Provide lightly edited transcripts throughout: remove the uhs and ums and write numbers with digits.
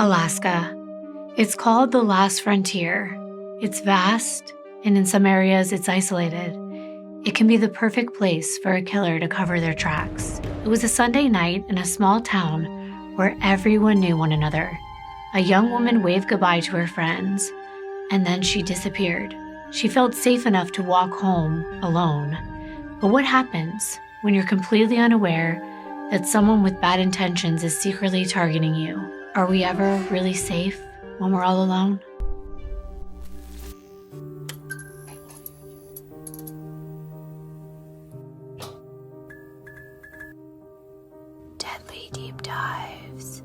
Alaska. It's called the last frontier. It's vast, and in some areas it's isolated. It can be the perfect place for a killer to cover their tracks. It was a Sunday night in a small town where everyone knew one another. A young woman waved goodbye to her friends, and then she disappeared. She felt safe enough to walk home alone. But what happens when you're completely unaware that someone with bad intentions is secretly targeting you? Are we ever really safe when we're all alone? Deadly Deep Dives.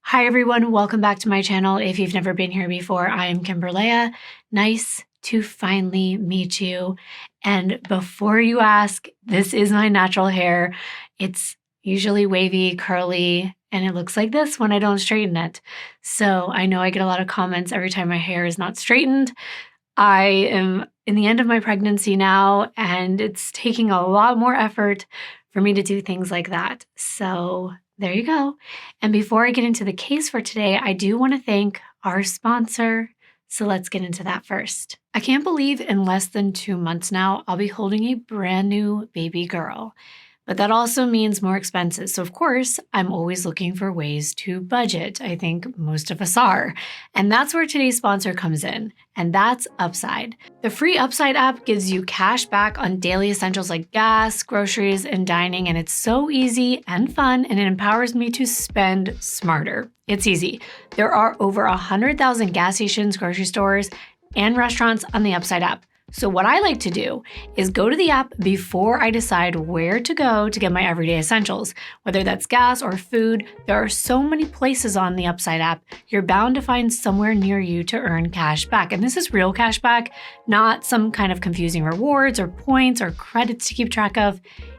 Hi everyone, welcome back to my channel. If you've never been here before, I am Kimbyrleigha. Nice to finally meet you. And before you ask, this is my natural hair. It's usually wavy, curly, and it looks like this when I don't straighten it. So I know I get a lot of comments every time my hair is not straightened. I am in the end of my pregnancy now, and it's taking a lot more effort for me to do things like that. So there you go. And before I get into the case for today, I do want to thank our sponsor. So let's get into that first. I can't believe in less than 2 months now, I'll be holding a brand new baby girl. But that also means more expenses. So of course, I'm always looking for ways to budget. I think most of us are. And that's where today's sponsor comes in, and that's Upside. The free Upside app gives you cash back on daily essentials like gas, groceries, and dining, and it's so easy and fun, and it empowers me to spend smarter. It's easy. There are over 100,000 gas stations, grocery stores, and restaurants on the Upside app. So what I like to do is go to the app before I decide where to go to get my everyday essentials. Whether that's gas or food, there are so many places on the Upside app, you're bound to find somewhere near you to earn cash back. And this is real cash back, not some kind of confusing rewards or points or credits to keep track of.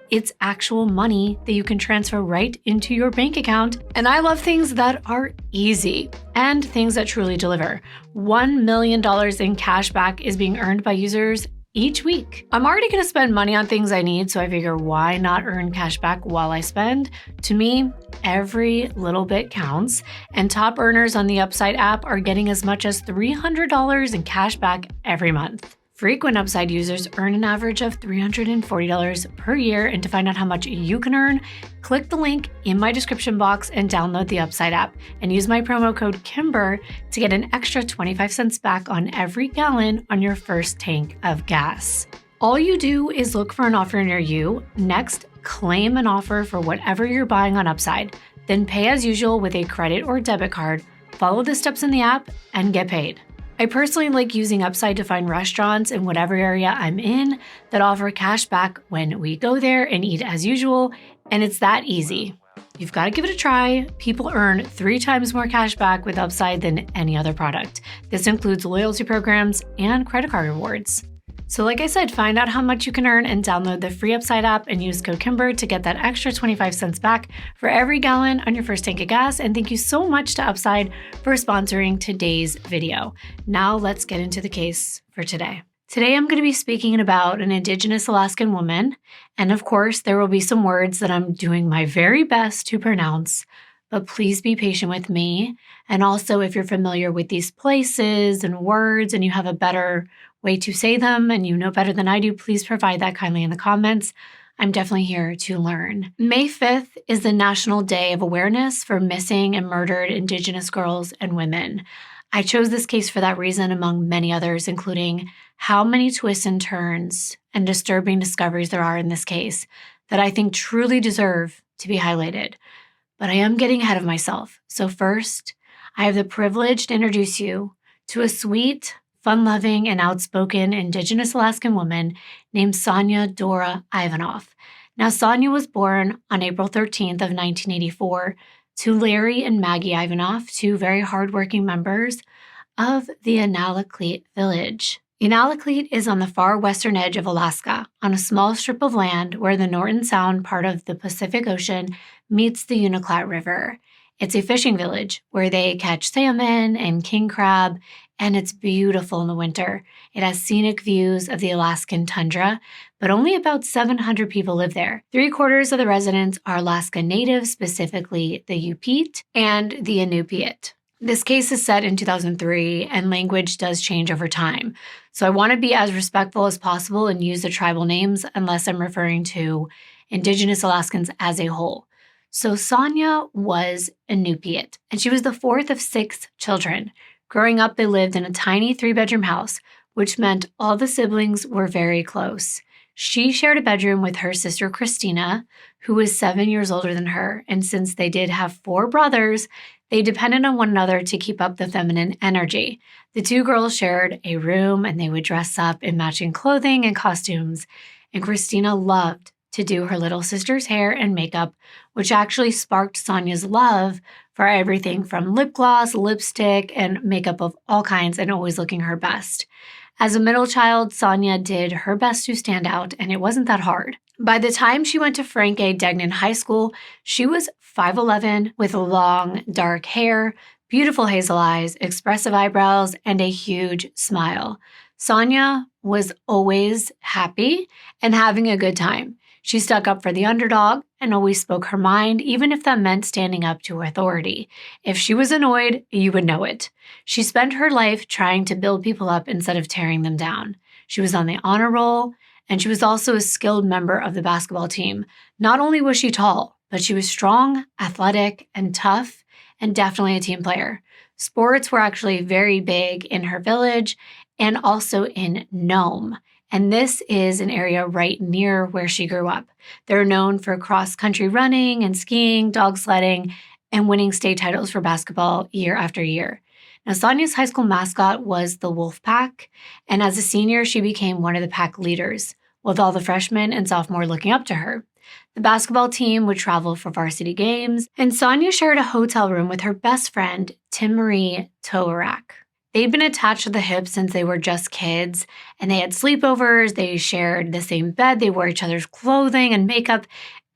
It's actual money that you can transfer right into your bank account. And I love things that are easy and things that truly deliver. $1 million in cash back is being earned by users each week. I'm already gonna spend money on things I need, so I figure why not earn cash back while I spend? To me, every little bit counts, and top earners on the Upside app are getting as much as $300 in cash back every month. Frequent Upside users earn an average of $340 per year, and to find out how much you can earn, click the link in my description box and download the Upside app and use my promo code KIMBER to get an extra 25 cents back on every gallon on your first tank of gas. All you do is look for an offer near you. Next, claim an offer for whatever you're buying on Upside. Then pay as usual with a credit or debit card. Follow the steps in the app and get paid. I personally like using Upside to find restaurants in whatever area I'm in that offer cash back when we go there and eat as usual, and it's that easy. You've got to give it a try. People earn 3 times more cash back with Upside than any other product. This includes loyalty programs and credit card rewards. So like I said, find out how much you can earn and download the free Upside app and use code KIMBER to get that extra 25 cents back for every gallon on your first tank of gas. And thank you so much to Upside for sponsoring today's video. Now let's get into the case for today. Today I'm going to be speaking about an Indigenous Alaskan woman. And of course, there will be some words that I'm doing my very best to pronounce, but please be patient with me. And also, if you're familiar with these places and words and you have a better way to say them and you know better than I do, please provide that kindly in the comments. I'm definitely here to learn. May 5th is the National Day of Awareness for Missing and Murdered Indigenous Girls and Women. I chose this case for that reason, among many others, including how many twists and turns and disturbing discoveries there are in this case that I think truly deserve to be highlighted. But I am getting ahead of myself. So first, I have the privilege to introduce you to a sweet, fun-loving, and outspoken Indigenous Alaskan woman named Sonya Ivanoff. Now, Sonya was born on April 13th of 1984 to Larry and Maggie Ivanoff, 2 very hardworking members of the Inalakleet village. Inalakleet is on the far western edge of Alaska, on a small strip of land where the Norton Sound, part of the Pacific Ocean, meets the Unalakleet River. It's a fishing village where they catch salmon and king crab, and it's beautiful in the winter. It has scenic views of the Alaskan tundra, but only about 700 people live there. 3/4 of the residents are Alaska natives, specifically the Yup'ik and the Inupiat. This case is set in 2003, and language does change over time. So I want to be as respectful as possible and use the tribal names unless I'm referring to Indigenous Alaskans as a whole. So Sonya was Inupiat, and she was the fourth of 6 children. Growing up, they lived in a tiny 3-bedroom house, which meant all the siblings were very close. She shared a bedroom with her sister Christina, who was 7 years older than her, and since they did have 4 brothers, they depended on one another to keep up the feminine energy. The 2 girls shared a room, and they would dress up in matching clothing and costumes, and Christina loved to do her little sister's hair and makeup, which actually sparked Sonya's love for everything from lip gloss, lipstick, and makeup of all kinds, and always looking her best. As a middle child, Sonya did her best to stand out, and it wasn't that hard. By the time she went to Frank A. Degnan High School, she was 5'11", with long, dark hair, beautiful hazel eyes, expressive eyebrows, and a huge smile. Sonya was always happy and having a good time. She stuck up for the underdog and always spoke her mind, even if that meant standing up to authority. If she was annoyed, you would know it. She spent her life trying to build people up instead of tearing them down. She was on the honor roll, and she was also a skilled member of the basketball team. Not only was she tall, but she was strong, athletic, and tough, and definitely a team player. Sports were actually very big in her village and also in Nome. And this is an area right near where she grew up. They're known for cross-country running and skiing, dog sledding, and winning state titles for basketball year after year. Now, Sonya's high school mascot was the Wolf Pack, and as a senior, she became one of the pack leaders, with all the freshmen and sophomore looking up to her. The basketball team would travel for varsity games, and Sonya shared a hotel room with her best friend, Tim Marie Towarak. They'd been attached to the hip since they were just kids, and they had sleepovers, they shared the same bed, they wore each other's clothing and makeup,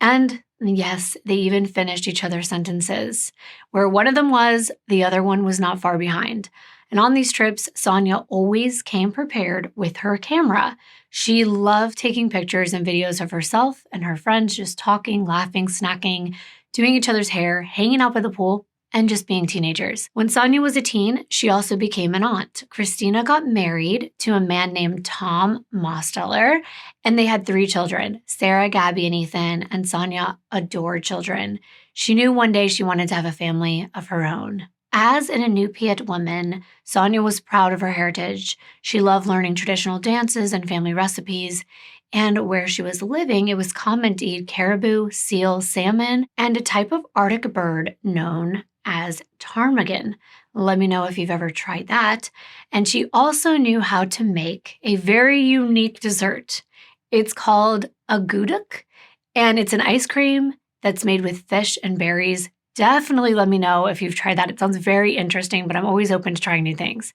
and yes, they even finished each other's sentences. Where one of them was, the other one was not far behind. And on these trips, Sonya always came prepared with her camera. She loved taking pictures and videos of herself and her friends just talking, laughing, snacking, doing each other's hair, hanging out by the pool, and just being teenagers. When Sonya was a teen, she also became an aunt. Christina got married to a man named Tom Mosteller, and they had 3 children, Sarah, Gabby, and Ethan, and Sonya adored children. She knew one day she wanted to have a family of her own. As an Inupiat woman, Sonya was proud of her heritage. She loved learning traditional dances and family recipes, and where she was living, it was common to eat caribou, seal, salmon, and a type of Arctic bird known as ptarmigan. Let me know if you've ever tried that. And she also knew how to make a very unique dessert. It's called a guduk, and it's an ice cream that's made with fish and berries. Definitely let me know if you've tried that. It sounds very interesting, but I'm always open to trying new things.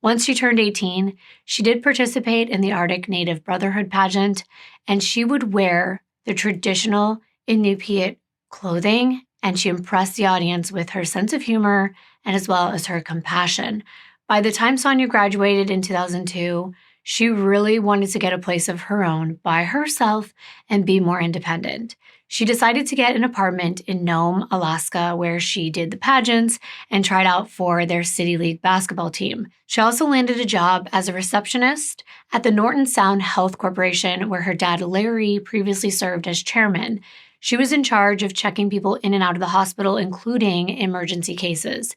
Once she turned 18, she did participate in the Arctic Native Brotherhood pageant, and she would wear the traditional Inupiat clothing, and she impressed the audience with her sense of humor and as well as her compassion. By the time Sonya graduated in 2002, she really wanted to get a place of her own by herself and be more independent. She decided to get an apartment in Nome, Alaska, where she did the pageants and tried out for their City League basketball team. She also landed a job as a receptionist at the Norton Sound Health Corporation, where her dad, Larry, previously served as chairman. She was in charge of checking people in and out of the hospital, including emergency cases.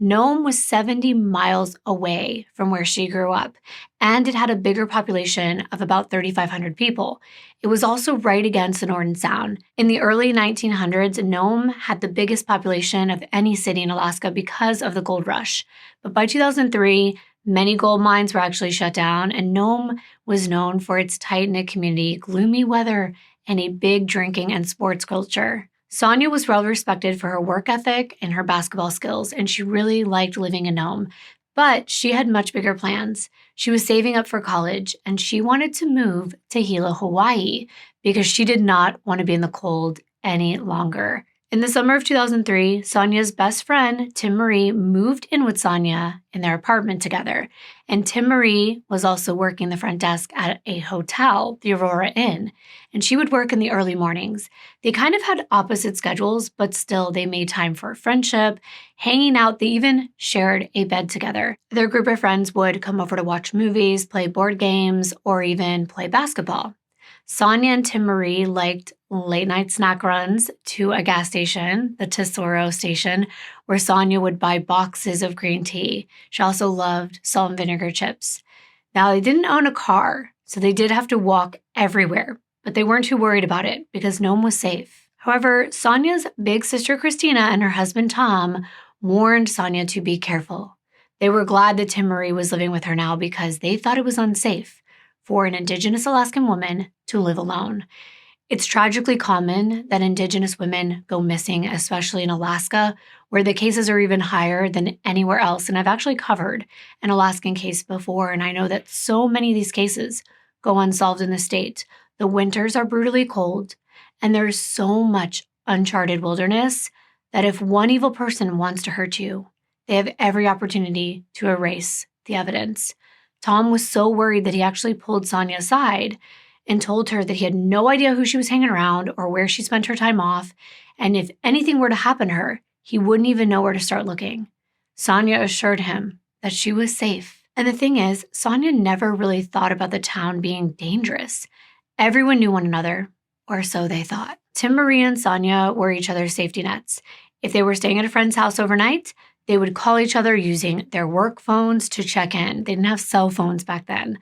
Nome was 70 miles away from where she grew up, and it had a bigger population of about 3,500 people. It was also right against the Norton Sound. In the early 1900s, Nome had the biggest population of any city in Alaska because of the gold rush. But by 2003, many gold mines were actually shut down, and Nome was known for its tight-knit community, gloomy weather, and a big drinking and sports culture. Sonya was well respected for her work ethic and her basketball skills, and she really liked living in Nome. But she had much bigger plans. She was saving up for college, and she wanted to move to Hilo, Hawaii, because she did not want to be in the cold any longer. In the summer of 2003, Sonya's best friend, Tim Marie, moved in with Sonya in their apartment together. And Tim Marie was also working the front desk at a hotel, the Aurora Inn, and she would work in the early mornings. They kind of had opposite schedules, but still they made time for friendship, hanging out. They even shared a bed together. Their group of friends would come over to watch movies, play board games, or even play basketball. Sonya and Tim Marie liked late night snack runs to a gas station, the Tesoro station, where Sonya would buy boxes of green tea. She also loved salt and vinegar chips. Now, they didn't own a car, so they did have to walk everywhere, but they weren't too worried about it because no one was safe. However, Sonya's big sister Christina and her husband Tom warned Sonya to be careful. They were glad that Tim Marie was living with her now because they thought it was unsafe for an Indigenous Alaskan woman to live alone. It's tragically common that Indigenous women go missing, especially in Alaska, where the cases are even higher than anywhere else. And I've actually covered an Alaskan case before, and I know that so many of these cases go unsolved in the state. The winters are brutally cold, and there's so much uncharted wilderness that if one evil person wants to hurt you, they have every opportunity to erase the evidence. Tom was so worried that he actually pulled Sonya aside and told her that he had no idea who she was hanging around or where she spent her time off, and if anything were to happen to her, he wouldn't even know where to start looking. Sonya assured him that she was safe. And the thing is, Sonya never really thought about the town being dangerous. Everyone knew one another, or so they thought. Tim Marie and Sonya were each other's safety nets. If they were staying at a friend's house overnight, they would call each other using their work phones to check in. They didn't have cell phones back then.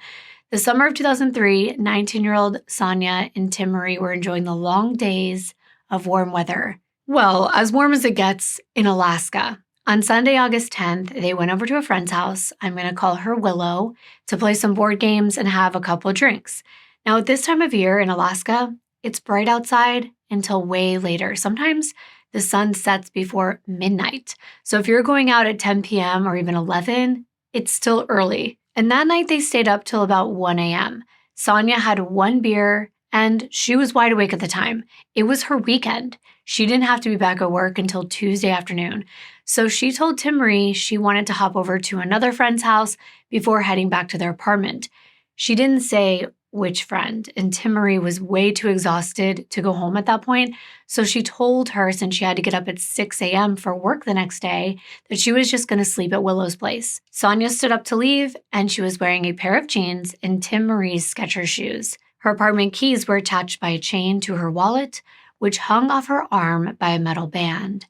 The summer of 2003, 19-year-old Sonya and Tim Marie were enjoying the long days of warm weather. Well, as warm as it gets in Alaska. On Sunday, August 10th, they went over to a friend's house, I'm going to call her Willow, to play some board games and have a couple of drinks. Now, at this time of year in Alaska, it's bright outside until way later. Sometimes the sun sets before midnight. So if you're going out at 10 p.m. or even 11, it's still early. And that night they stayed up till about 1 a.m. Sonya had one beer and she was wide awake at the time. It was her weekend. She didn't have to be back at work until Tuesday afternoon. So she told Tim Marie she wanted to hop over to another friend's house before heading back to their apartment. She didn't say which friend, and Tim Marie was way too exhausted to go home at that point. So she told her, since she had to get up at 6 a.m. for work the next day, that she was just going to sleep at Willow's place. Sonya stood up to leave, and she was wearing a pair of jeans and Tim Marie's Skechers shoes. Her apartment keys were attached by a chain to her wallet, which hung off her arm by a metal band.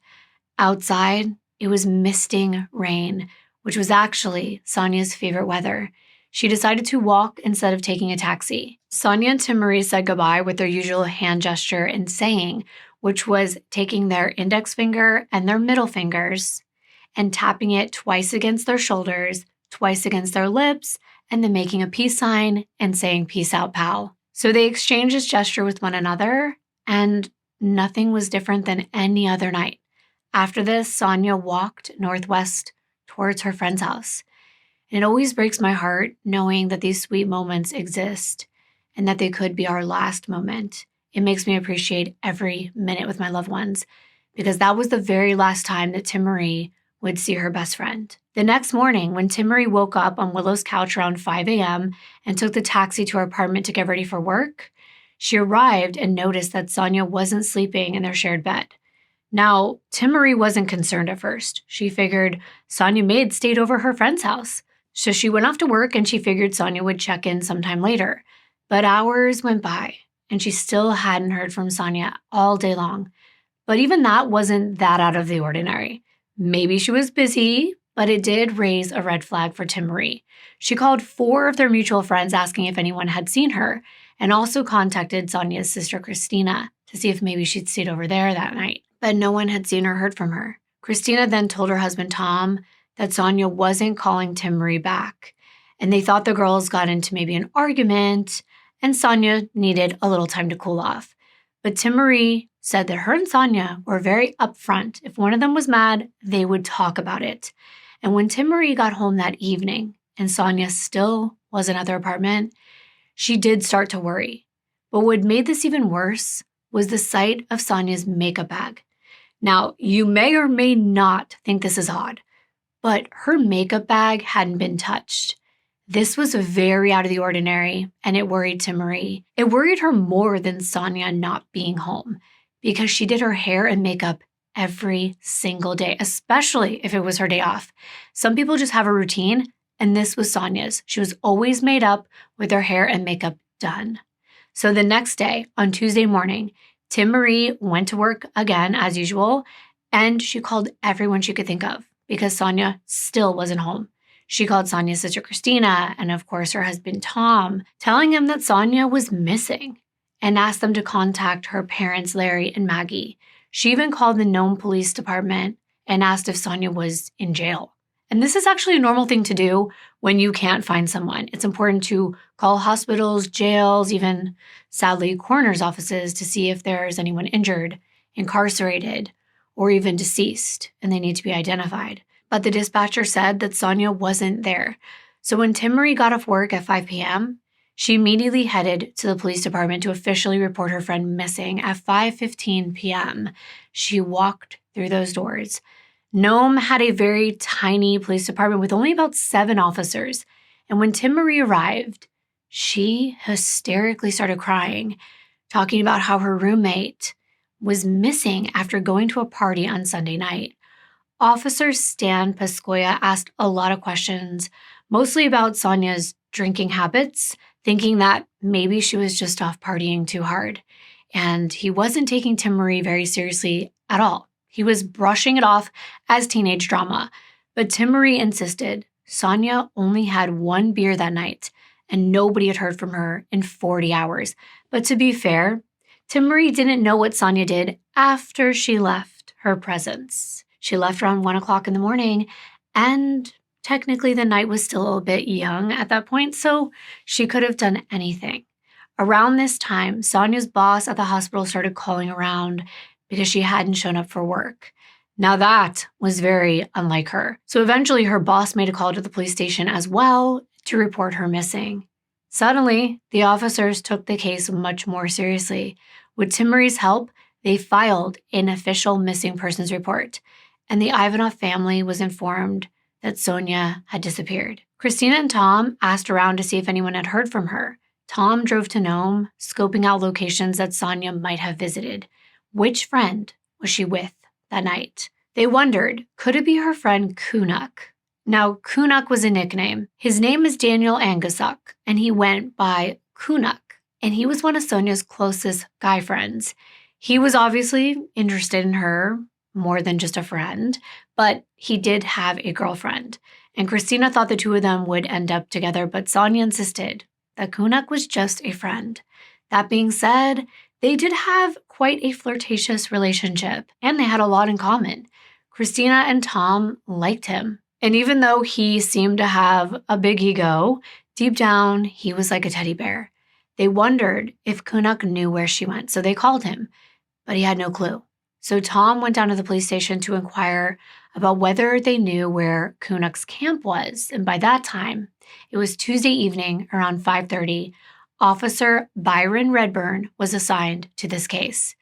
Outside, it was misting rain, which was actually Sonya's favorite weather. She decided to walk instead of taking a taxi. Sonya and Tim Marie said goodbye with their usual hand gesture and saying, which was taking their index finger and their middle fingers and tapping it twice against their shoulders, twice against their lips, and then making a peace sign and saying, "Peace out, pal." So they exchanged this gesture with one another, and nothing was different than any other night. After this, Sonya walked northwest towards her friend's house. And it always breaks my heart knowing that these sweet moments exist and that they could be our last moment. It makes me appreciate every minute with my loved ones because that was the very last time that Tim Marie would see her best friend. The next morning, when Tim Marie woke up on Willow's couch around 5 a.m. and took the taxi to her apartment to get ready for work, she arrived and noticed that Sonya wasn't sleeping in their shared bed. Now, Tim Marie wasn't concerned at first. She figured Sonya may have stayed over her friend's house. So she went off to work and she figured Sonya would check in sometime later. But hours went by and she still hadn't heard from Sonya all day long. But even that wasn't that out of the ordinary. Maybe she was busy, but it did raise a red flag for Tim Marie. She called 4 of their mutual friends asking if anyone had seen her and also contacted Sonya's sister Christina to see if maybe she'd stayed over there that night. But no one had seen or heard from her. Christina then told her husband Tom that Sonya wasn't calling Tim Marie back, and they thought the girls got into maybe an argument, and Sonya needed a little time to cool off. But Tim Marie said that her and Sonya were very upfront. If one of them was mad, they would talk about it. And when Tim Marie got home that evening and Sonya still wasn't at their apartment, she did start to worry. But what made this even worse was the sight of Sonya's makeup bag. Now, you may or may not think this is odd, but her makeup bag hadn't been touched. This was very out of the ordinary, and it worried Timmerie. It worried her more than Sonya not being home, because she did her hair and makeup every single day, especially if it was her day off. Some people just have a routine, and this was Sonya's. She was always made up with her hair and makeup done. So the next day, on Tuesday morning, Timmerie went to work again as usual, and she called everyone she could think of because Sonya still wasn't home. She called Sonya's sister Christina and, of course, her husband Tom, telling him that Sonya was missing and asked them to contact her parents, Larry and Maggie. She even called the Nome Police Department and asked if Sonya was in jail. And this is actually a normal thing to do when you can't find someone. It's important to call hospitals, jails, even, sadly, coroner's offices to see if there's anyone injured, incarcerated, or even deceased, and they need to be identified. But the dispatcher said that Sonya wasn't there. So when Timmerie got off work at 5 p.m., she immediately headed to the police department to officially report her friend missing at 5:15 p.m. She walked through those doors. Nome had a very tiny police department with only about 7 officers. And when Timmerie arrived, she hysterically started crying, talking about how her roommate was missing after going to a party on Sunday night. Officer Stan Pascoya asked a lot of questions, mostly about Sonya's drinking habits, thinking that maybe she was just off partying too hard. And he wasn't taking Timmerie very seriously at all. He was brushing it off as teenage drama. But Timmerie insisted Sonya only had 1 beer that night, and nobody had heard from her in 40 hours. But to be fair, Timmerie didn't know what Sonya did after she left her presence. She left around 1 o'clock in the morning, and technically the night was still a bit young at that point, so she could have done anything. Around this time, Sonya's boss at the hospital started calling around because she hadn't shown up for work. Now that was very unlike her. So eventually her boss made a call to the police station as well to report her missing. Suddenly, the officers took the case much more seriously. With Timmerie's help, they filed an official missing persons report, and the Ivanoff family was informed that Sonya had disappeared. Christina and Tom asked around to see if anyone had heard from her. Tom drove to Nome, scoping out locations that Sonya might have visited. Which friend was she with that night? They wondered, could it be her friend Kunuk? Now, Kunuk was a nickname. His name is Daniel Angusuk, and he went by Kunuk, and he was one of Sonya's closest guy friends. He was obviously interested in her more than just a friend, but he did have a girlfriend. And Christina thought the two of them would end up together, but Sonya insisted that Kunuk was just a friend. That being said, they did have quite a flirtatious relationship, and they had a lot in common. Christina and Tom liked him. And even though he seemed to have a big ego, deep down, he was like a teddy bear. They wondered if Kunuk knew where she went, so they called him, but he had no clue. So Tom went down to the police station to inquire about whether they knew where Kunuk's camp was. And by that time, it was Tuesday evening around 5:30. Officer Byron Redburn was assigned to this case.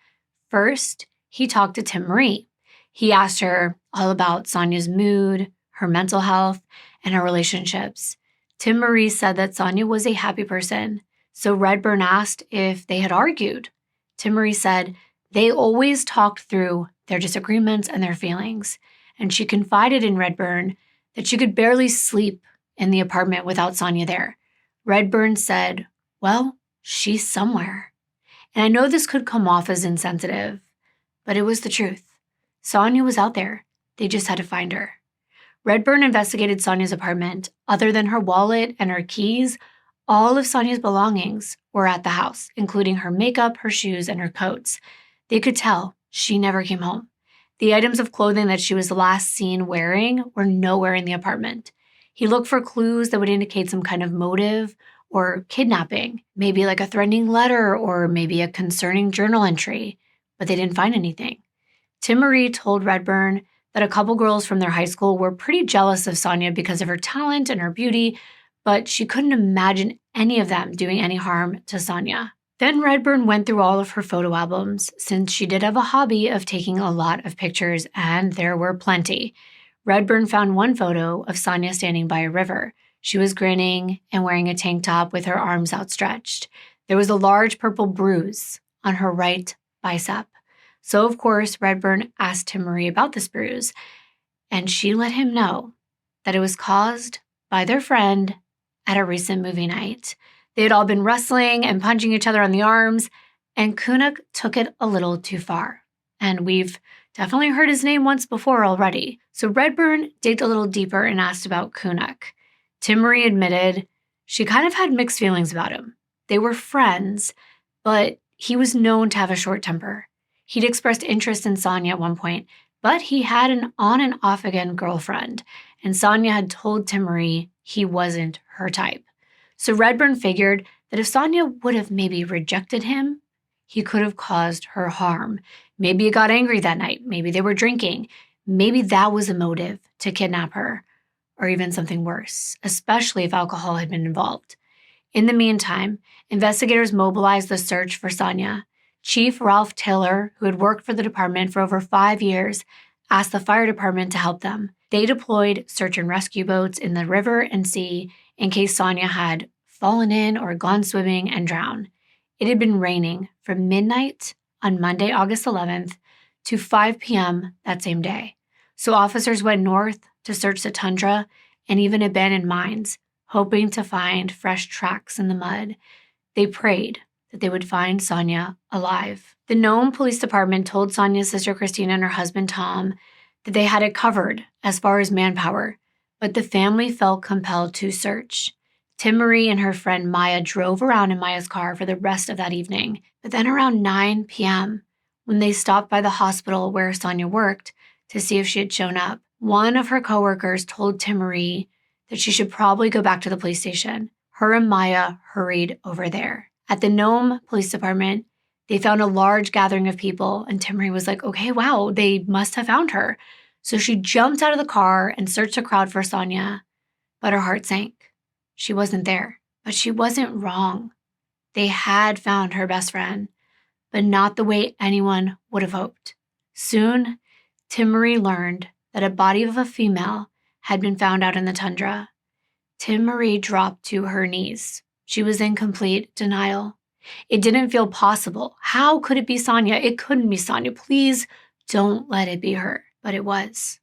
First, he talked to Timmerie. He asked her all about Sonya's mood, her mental health, and her relationships. Timmerie said that Sonya was a happy person, so Redburn asked if they had argued. Timmerie said they always talked through their disagreements and their feelings, and she confided in Redburn that she could barely sleep in the apartment without Sonya there. Redburn said, well, she's somewhere. And I know this could come off as insensitive, but it was the truth. Sonya was out there. They just had to find her. Redburn investigated Sonya's apartment. Other than her wallet and her keys, all of Sonya's belongings were at the house, including her makeup, her shoes, and her coats. They could tell she never came home. The items of clothing that she was last seen wearing were nowhere in the apartment. He looked for clues that would indicate some kind of motive or kidnapping, maybe like a threatening letter or maybe a concerning journal entry, but they didn't find anything. Timmerie told Redburn that a couple girls from their high school were pretty jealous of Sonya because of her talent and her beauty, but she couldn't imagine any of them doing any harm to Sonya. Then Redburn went through all of her photo albums, since she did have a hobby of taking a lot of pictures, and there were plenty. Redburn found one photo of Sonya standing by a river. She was grinning and wearing a tank top with her arms outstretched. There was a large purple bruise on her right bicep. So, of course, Redburn asked Tim Marie about this bruise, and she let him know that it was caused by their friend at a recent movie night. They had all been wrestling and punching each other on the arms, and Kunuk took it a little too far. And we've definitely heard his name once before already. So Redburn digged a little deeper and asked about Kunuk. Tim Marie admitted she kind of had mixed feelings about him. They were friends, but he was known to have a short temper. He'd expressed interest in Sonya at one point, but he had an on and off again girlfriend, and Sonya had told Tim Marie he wasn't her type. So Redburn figured that if Sonya would have maybe rejected him, he could have caused her harm. Maybe he got angry that night. Maybe they were drinking. Maybe that was a motive to kidnap her, or even something worse, especially if alcohol had been involved. In the meantime, investigators mobilized the search for Sonya. Chief Ralph Taylor, who had worked for the department for over 5 years, asked the fire department to help them. They deployed search and rescue boats in the river and sea in case Sonya had fallen in or gone swimming and drowned. It had been raining from midnight on Monday, August 11th to 5 p.m. that same day. So officers went north to search the tundra and even abandoned mines, hoping to find fresh tracks in the mud. They prayed that they would find Sonya alive. The Nome Police Department told Sonya's sister Christina and her husband Tom that they had it covered as far as manpower, but the family felt compelled to search. Tim Marie and her friend Maya drove around in Maya's car for the rest of that evening. But then around 9 p.m., when they stopped by the hospital where Sonya worked to see if she had shown up, one of her coworkers told Tim Marie that she should probably go back to the police station. Her and Maya hurried over there. At the Nome Police Department, they found a large gathering of people, and Tim Marie was like, okay, wow, they must have found her. So she jumped out of the car and searched the crowd for Sonya, but her heart sank. She wasn't there, but she wasn't wrong. They had found her best friend, but not the way anyone would have hoped. Soon, Tim Marie learned that a body of a female had been found out in the tundra. Tim Marie dropped to her knees. She was in complete denial. It didn't feel possible. How could it be Sonya? It couldn't be Sonya. Please don't let it be her. But it was.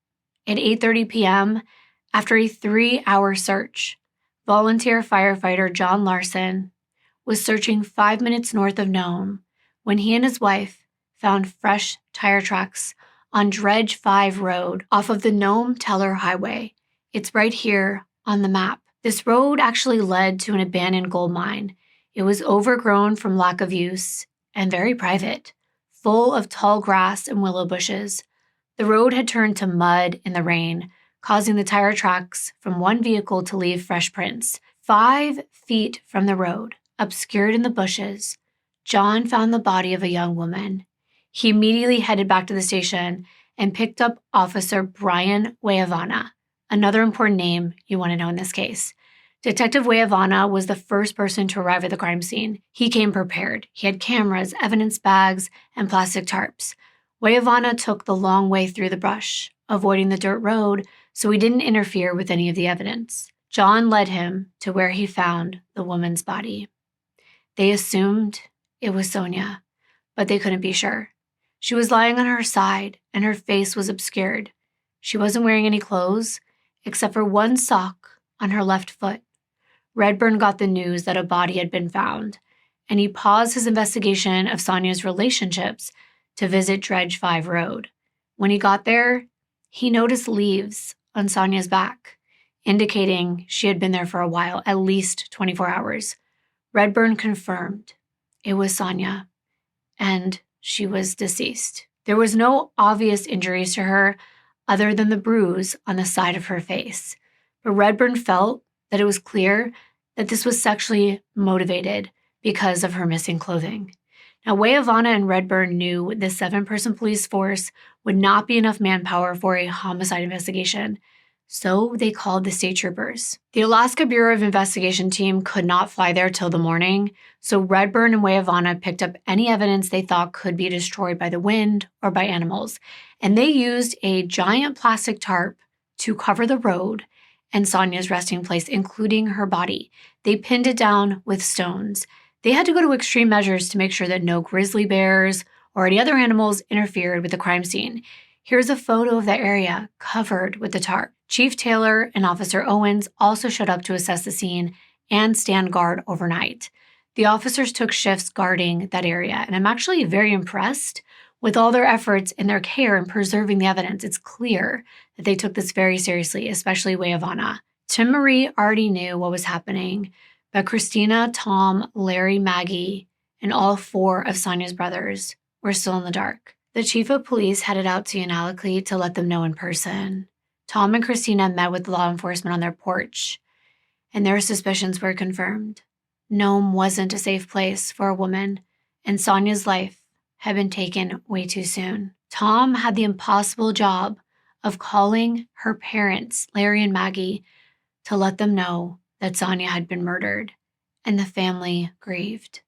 At 8:30 p.m., after a 3-hour search, volunteer firefighter John Larson was searching 5 minutes north of Nome when he and his wife found fresh tire tracks on Dredge 5 Road off of the Nome-Teller Highway. It's right here on the map. This road actually led to an abandoned gold mine. It was overgrown from lack of use and very private, full of tall grass and willow bushes. The road had turned to mud in the rain, causing the tire tracks from one vehicle to leave fresh prints. 5 feet from the road, obscured in the bushes, John found the body of a young woman. He immediately headed back to the station and picked up Officer Brian Wayavana, another important name you want to know in this case. Detective Wayavana was the first person to arrive at the crime scene. He came prepared. He had cameras, evidence bags, and plastic tarps. Wayavana took the long way through the brush, avoiding the dirt road so he didn't interfere with any of the evidence. John led him to where he found the woman's body. They assumed it was Sonya, but they couldn't be sure. She was lying on her side, and her face was obscured. She wasn't wearing any clothes, except for one sock on her left foot. Redburn got the news that a body had been found, and he paused his investigation of Sonya's relationships to visit Dredge 5 Road. When he got there, he noticed leaves on Sonya's back, indicating she had been there for a while, at least 24 hours. Redburn confirmed it was Sonya, and she was deceased. There was no obvious injuries to her other than the bruise on the side of her face, but Redburn felt that it was clear that this was sexually motivated because of her missing clothing. Now, Wayavana and Redburn knew the 7-person police force would not be enough manpower for a homicide investigation, So they called the state troopers. The Alaska Bureau of Investigation team could not fly there till the morning, so Redburn and Ivanoff picked up any evidence they thought could be destroyed by the wind or by animals, and they used a giant plastic tarp to cover the road and Sonya's resting place, including her body. They pinned it down with stones. They had to go to extreme measures to make sure that no grizzly bears or any other animals interfered with the crime scene. Here's a photo of the area covered with the tarp. Chief Taylor and Officer Owens also showed up to assess the scene and stand guard overnight. The officers took shifts guarding that area, and I'm actually very impressed with all their efforts and their care in preserving the evidence. It's clear that they took this very seriously, especially Ivanoff. Tim Marie already knew what was happening, but Christina, Tom, Larry, Maggie, and all 4 of Sonya's brothers were still in the dark. The chief of police headed out to Unalakleet to let them know in person. Tom and Christina met with law enforcement on their porch, and their suspicions were confirmed. Nome wasn't a safe place for a woman, and Sonya's life had been taken way too soon. Tom had the impossible job of calling her parents, Larry and Maggie, to let them know that Sonya had been murdered, and the family grieved.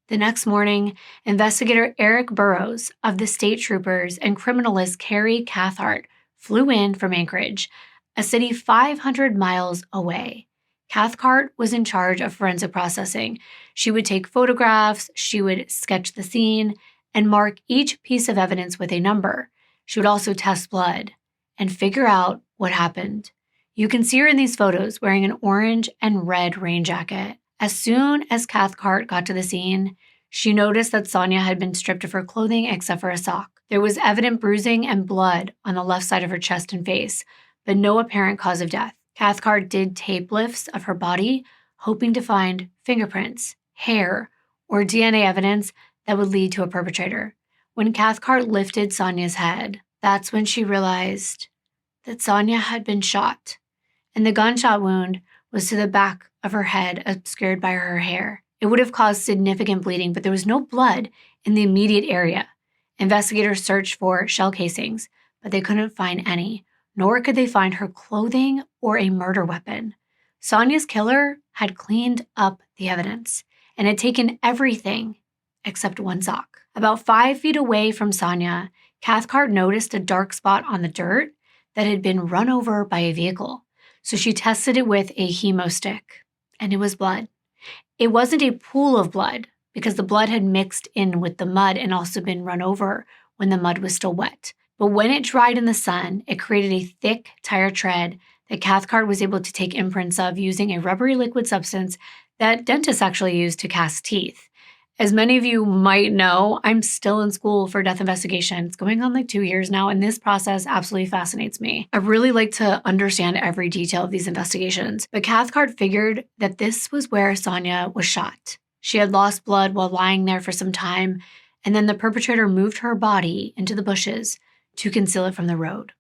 The next morning, investigator Eric Burrows of the state troopers and criminalist Carrie Cathcart flew in from Anchorage, a city 500 miles away. Cathcart was in charge of forensic processing. She would take photographs, she would sketch the scene, and mark each piece of evidence with a number. She would also test blood and figure out what happened. You can see her in these photos wearing an orange and red rain jacket. As soon as Cathcart got to the scene, she noticed that Sonya had been stripped of her clothing except for a sock. There was evident bruising and blood on the left side of her chest and face, but no apparent cause of death. Cathcart did tape lifts of her body, hoping to find fingerprints, hair, or DNA evidence that would lead to a perpetrator. When Cathcart lifted Sonya's head, that's when she realized that Sonya had been shot, and the gunshot wound was to the back of her head, obscured by her hair. It would have caused significant bleeding, but there was no blood in the immediate area. Investigators searched for shell casings, but they couldn't find any, nor could they find her clothing or a murder weapon. Sonya's killer had cleaned up the evidence and had taken everything except one sock. About 5 feet away from Sonya, Cathcart noticed a dark spot on the dirt that had been run over by a vehicle. So she tested it with a hemo stick, and it was blood. It wasn't a pool of blood because the blood had mixed in with the mud and also been run over when the mud was still wet. But when it dried in the sun, it created a thick tire tread that Cathcart was able to take imprints of using a rubbery liquid substance that dentists actually use to cast teeth. As many of you might know, I'm still in school for death investigation. It's going on like 2 years now, and this process absolutely fascinates me. I really like to understand every detail of these investigations, but Cathcart figured that this was where Sonya was shot. She had lost blood while lying there for some time, and then the perpetrator moved her body into the bushes to conceal it from the road.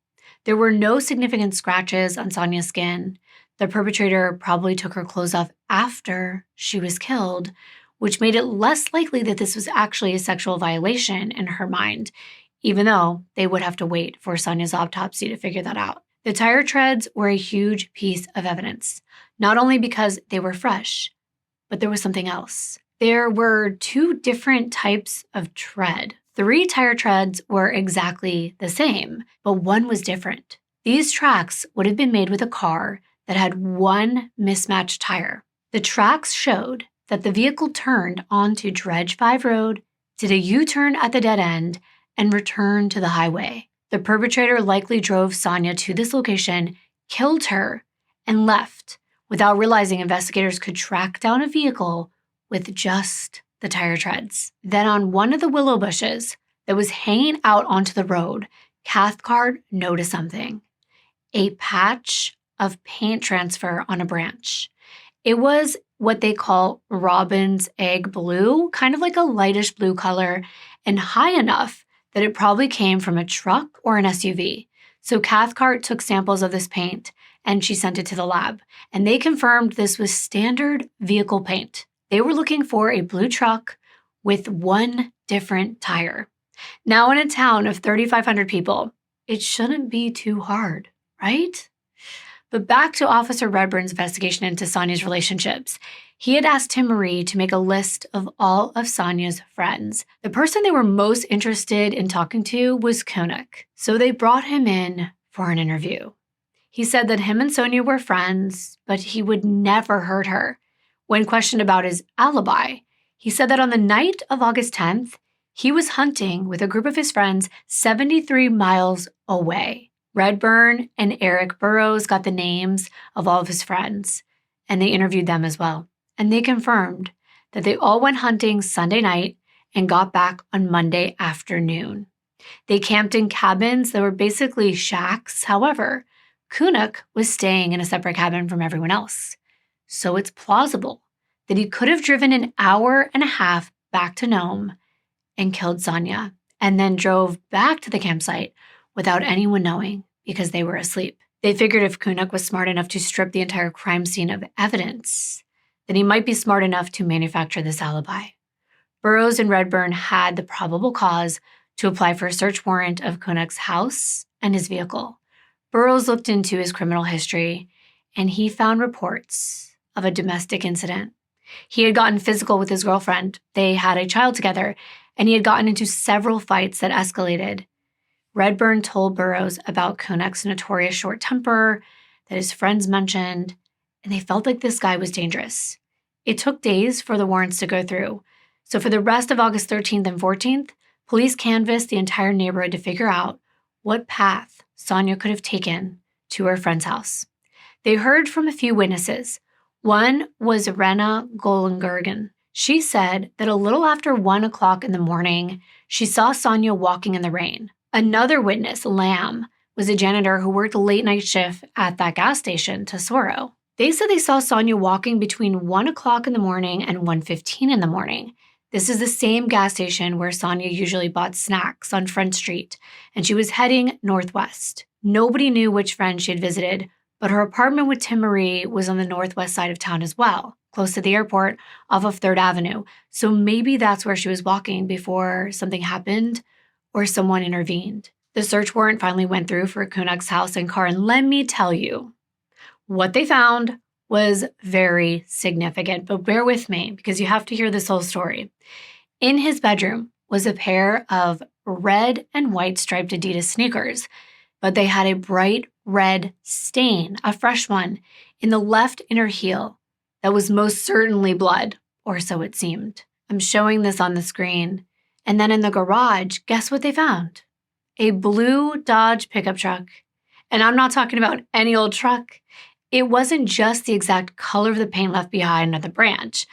There were no significant scratches on Sonya's skin. The perpetrator probably took her clothes off after she was killed, which made it less likely that this was actually a sexual violation in her mind, even though they would have to wait for Sonya's autopsy to figure that out. The tire treads were a huge piece of evidence, not only because they were fresh, but there was something else. There were 2 different types of tread. 3 tire treads were exactly the same, but one was different. These tracks would have been made with a car that had 1 mismatched tire. The tracks showed that the vehicle turned onto Dredge 5 Road, did a U-turn at the dead end, and returned to the highway. The perpetrator likely drove Sonya to this location, killed her, and left without realizing investigators could track down a vehicle with just the tire treads. Then on one of the willow bushes that was hanging out onto the road, Cathcart noticed something: a patch of paint transfer on a branch. It was what they call robin's egg blue, kind of like a lightish blue color, and high enough that it probably came from a truck or an SUV. So Cathcart took samples of this paint and she sent it to the lab, and they confirmed this was standard vehicle paint. They were looking for a blue truck with 1 different tire. Now, in a town of 3,500 people, it shouldn't be too hard, right? But back to Officer Redburn's investigation into Sonya's relationships. He had asked Tim Marie to make a list of all of Sonya's friends. The person they were most interested in talking to was Kunuk, so they brought him in for an interview. He said that him and Sonya were friends, but he would never hurt her. When questioned about his alibi, he said that on the night of August 10th, he was hunting with a group of his friends 73 miles away. Redburn and Eric Burrows got the names of all of his friends, and they interviewed them as well. And they confirmed that they all went hunting Sunday night and got back on Monday afternoon. They camped in cabins that were basically shacks. However, Kunuk was staying in a separate cabin from everyone else. So it's plausible that he could have driven an hour and a half back to Nome and killed Sonya, and then drove back to the campsite without anyone knowing because they were asleep. They figured if Kunuk was smart enough to strip the entire crime scene of evidence, then he might be smart enough to manufacture this alibi. Burrows and Redburn had the probable cause to apply for a search warrant of Kunuk's house and his vehicle. Burrows looked into his criminal history, and he found reports of a domestic incident. He had gotten physical with his girlfriend. They had a child together, and he had gotten into several fights that escalated. Redburn told Burrows about Kunuk's notorious short temper that his friends mentioned, and they felt like this guy was dangerous. It took days for the warrants to go through. So for the rest of August 13th and 14th, police canvassed the entire neighborhood to figure out what path Sonya could have taken to her friend's house. They heard from a few witnesses. One was Rena Gollengergen. She said that a little after 1 o'clock in the morning, she saw Sonya walking in the rain. Another witness, Lamb, was a janitor who worked a late-night shift at that gas station, Tesoro. They said they saw Sonya walking between 1 o'clock in the morning and 1:15 in the morning. This is the same gas station where Sonya usually bought snacks on Front Street, and she was heading northwest. Nobody knew which friend she had visited, but her apartment with Tim Marie was on the northwest side of town as well, close to the airport off of 3rd Avenue. So maybe that's where she was walking before something happened or someone intervened. The search warrant finally went through for Kunuk's house and car, and let me tell you, what they found was very significant, but bear with me because you have to hear this whole story. In his bedroom was a pair of red and white striped Adidas sneakers, but they had a bright red stain, a fresh one, in the left inner heel that was most certainly blood, or so it seemed. I'm showing this on the screen. And then in the garage, guess what they found? A blue Dodge pickup truck. And I'm not talking about any old truck. It wasn't just the exact color of the paint left behind on the branch.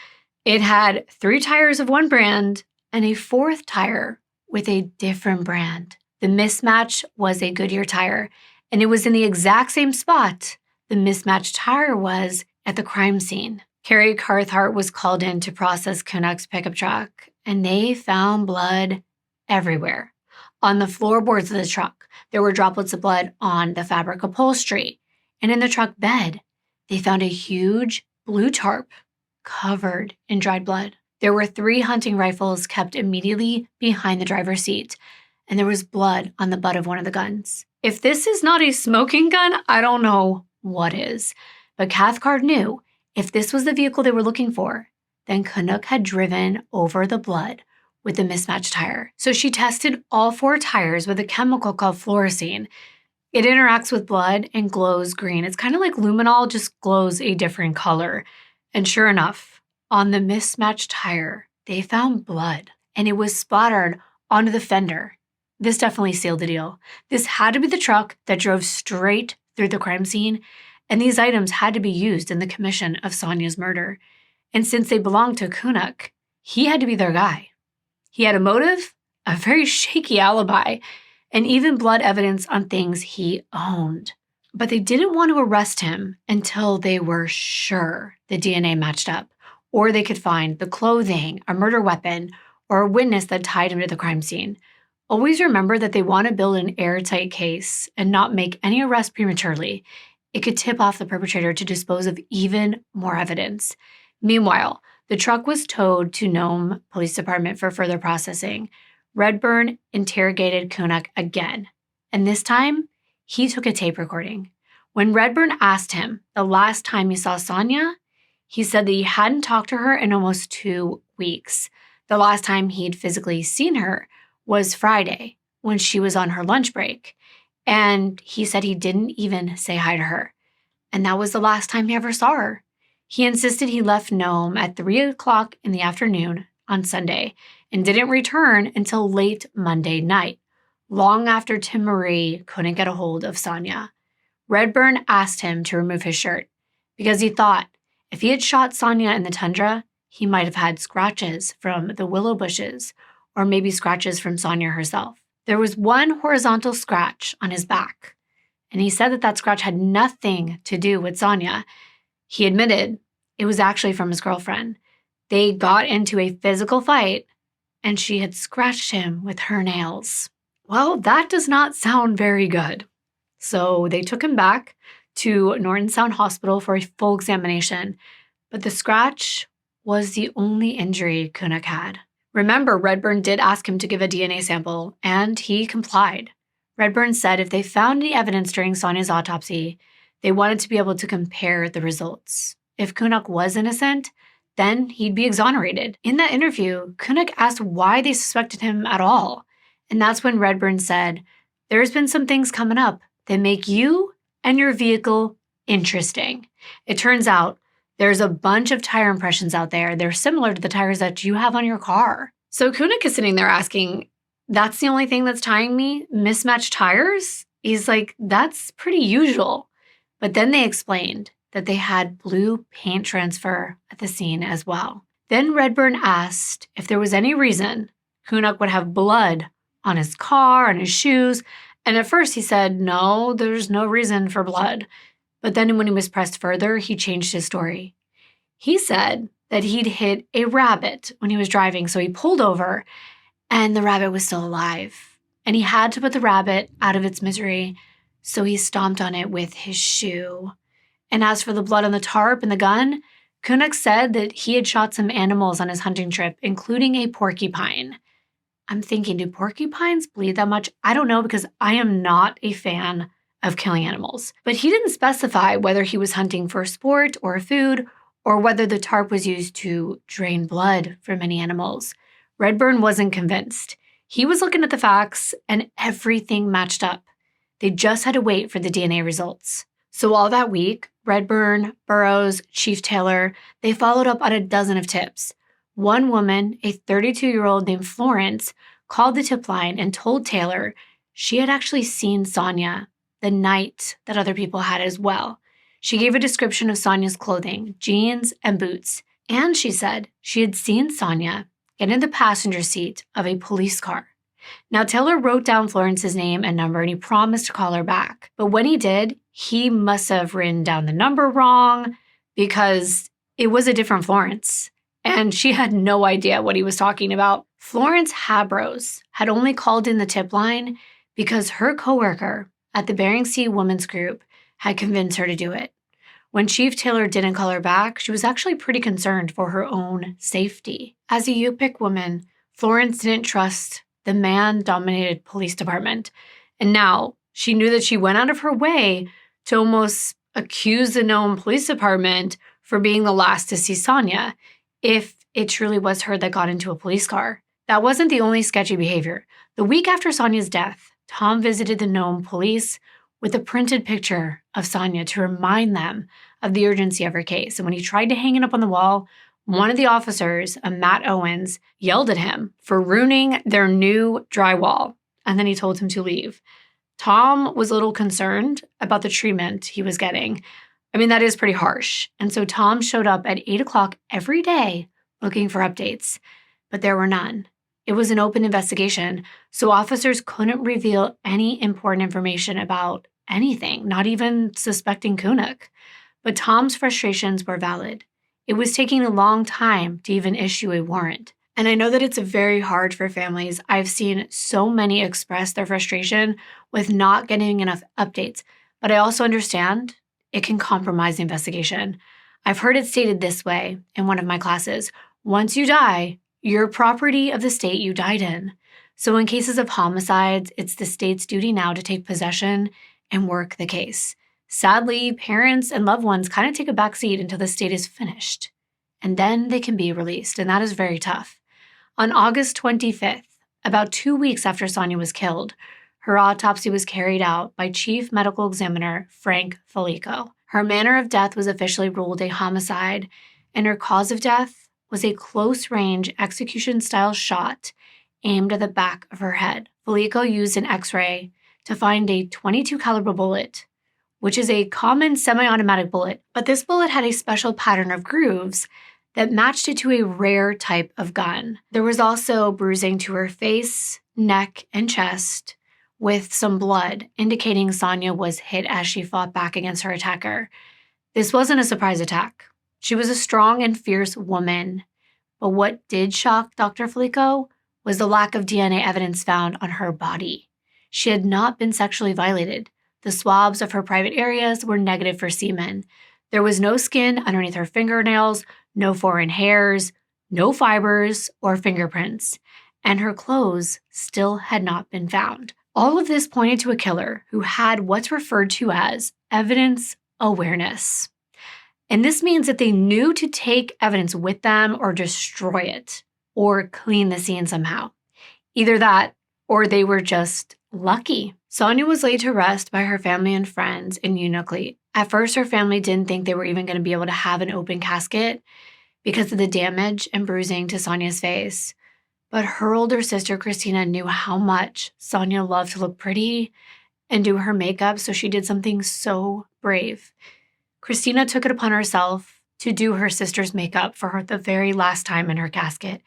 It had 3 tires of one brand and a 4th tire with a different brand. The mismatch was a Goodyear tire, and it was in the exact same spot the mismatched tire was at the crime scene. Carrie Carthart was called in to process Kunuk's pickup truck, and they found blood everywhere. On the floorboards of the truck, there were droplets of blood on the fabric upholstery. And in the truck bed, they found a huge blue tarp covered in dried blood. There were 3 hunting rifles kept immediately behind the driver's seat, and there was blood on the butt of one of the guns. If this is not a smoking gun, I don't know what is. But Cathcart knew if this was the vehicle they were looking for, then Kunuk had driven over the blood with the mismatched tire. So she tested all 4 tires with a chemical called fluorescein. It interacts with blood and glows green. It's kind of like luminol, just glows a different color. And sure enough, on the mismatched tire, they found blood, and it was splattered onto the fender. This definitely sealed the deal. This had to be the truck that drove straight through the crime scene, and these items had to be used in the commission of Sonya's murder. And since they belonged to Kunuk, he had to be their guy. He had a motive, a very shaky alibi, and even blood evidence on things he owned. But they didn't want to arrest him until they were sure the DNA matched up, or they could find the clothing, a murder weapon, or a witness that tied him to the crime scene. Always remember that they want to build an airtight case and not make any arrest prematurely. It could tip off the perpetrator to dispose of even more evidence. Meanwhile, the truck was towed to Nome Police Department for further processing. Redburn interrogated Kunuk again, and this time, he took a tape recording. When Redburn asked him the last time he saw Sonya, he said that he hadn't talked to her in almost 2 weeks. The last time he'd physically seen her was Friday, when she was on her lunch break. And he said he didn't even say hi to her. And that was the last time he ever saw her. He insisted he left Nome at 3 o'clock in the afternoon on Sunday and didn't return until late Monday night, long after Tim Marie couldn't get a hold of Sonya. Redburn asked him to remove his shirt because he thought if he had shot Sonya in the tundra, he might have had scratches from the willow bushes or maybe scratches from Sonya herself. There was one horizontal scratch on his back, and he said that that scratch had nothing to do with Sonya. He admitted it was actually from his girlfriend. They got into a physical fight, and she had scratched him with her nails. Well, that does not sound very good. So they took him back to Norton Sound Hospital for a full examination, but the scratch was the only injury Kunak had. Remember, Redburn did ask him to give a DNA sample, and he complied. Redburn said if they found any evidence during Sonya's autopsy, they wanted to be able to compare the results. If Kunak was innocent, then he'd be exonerated. In that interview, Kunak asked why they suspected him at all. And that's when Redburn said, "There's been some things coming up that make you and your vehicle interesting. It turns out there's a bunch of tire impressions out there. They're similar to the tires that you have on your car." So Kunak is sitting there asking, that's the only thing that's tying me? Mismatched tires? He's like, that's pretty usual. But then they explained that they had blue paint transfer at the scene as well. Then Redburn asked if there was any reason Kunak would have blood on his car, on his shoes. And at first he said, no, there's no reason for blood. But then when he was pressed further, he changed his story. He said that he'd hit a rabbit when he was driving, so he pulled over, and the rabbit was still alive. And he had to put the rabbit out of its misery, so he stomped on it with his shoe. And as for the blood on the tarp and the gun, Kunak said that he had shot some animals on his hunting trip, including a porcupine. I'm thinking, do porcupines bleed that much? I don't know, because I am not a fan of killing animals. But he didn't specify whether he was hunting for sport or food, or whether the tarp was used to drain blood from any animals. Redburn wasn't convinced. He was looking at the facts, and everything matched up. They just had to wait for the DNA results. So all that week, Redburn, Burroughs, Chief Taylor, they followed up on a dozen of tips. One woman, a 32-year-old named Florence, called the tip line and told Taylor she had actually seen Sonya the night that other people had as well. She gave a description of Sonya's clothing, jeans and boots, and she said she had seen Sonya get in the passenger seat of a police car. Now, Taylor wrote down Florence's name and number, and he promised to call her back. But when he did, he must have written down the number wrong because it was a different Florence, and she had no idea what he was talking about. Florence Habros had only called in the tip line because her coworker at the Bering Sea Women's Group had convinced her to do it. When Chief Taylor didn't call her back, she was actually pretty concerned for her own safety. As a Yupik woman, Florence didn't trust the man-dominated police department. And now she knew that she went out of her way to almost accuse the Nome Police Department for being the last to see Sonya, if it truly was her that got into a police car. That wasn't the only sketchy behavior. The week after Sonya's death, Tom visited the Nome police with a printed picture of Sonya to remind them of the urgency of her case. And when he tried to hang it up on the wall, one of the officers, Matt Owens, yelled at him for ruining their new drywall, and then he told him to leave. Tom was a little concerned about the treatment he was getting. I mean, that is pretty harsh. And so Tom showed up at 8 o'clock every day looking for updates, but there were none. It was an open investigation, so officers couldn't reveal any important information about anything, not even suspecting Kunak. But Tom's frustrations were valid. It was taking a long time to even issue a warrant. And I know that it's very hard for families. I've seen so many express their frustration with not getting enough updates, but I also understand it can compromise the investigation. I've heard it stated this way in one of my classes: once you die, you're property of the state you died in. So in cases of homicides, it's the state's duty now to take possession and work the case. Sadly, parents and loved ones kind of take a backseat until the state is finished, and then they can be released, and that is very tough. On August 25th, about 2 weeks after Sonya was killed, her autopsy was carried out by Chief Medical Examiner Frank Felico. Her manner of death was officially ruled a homicide, and her cause of death was a close-range execution-style shot aimed at the back of her head. Felico used an X-ray to find a .22 caliber bullet, which is a common semi-automatic bullet, but this bullet had a special pattern of grooves that matched it to a rare type of gun. There was also bruising to her face, neck, and chest, with some blood, indicating Sonya was hit as she fought back against her attacker. This wasn't a surprise attack. She was a strong and fierce woman, but what did shock Dr. Felico was the lack of DNA evidence found on her body. She had not been sexually violated. The swabs of her private areas were negative for semen. There was no skin underneath her fingernails, no foreign hairs, no fibers or fingerprints, and her clothes still had not been found. All of this pointed to a killer who had what's referred to as evidence awareness. And this means that they knew to take evidence with them or destroy it or clean the scene somehow. Either that or they were just lucky. Sonya was laid to rest by her family and friends in Unitley. At first, her family didn't think they were even going to be able to have an open casket because of the damage and bruising to Sonya's face. But her older sister, Christina, knew how much Sonya loved to look pretty and do her makeup, so she did something so brave. Christina took it upon herself to do her sister's makeup for her the very last time in her casket.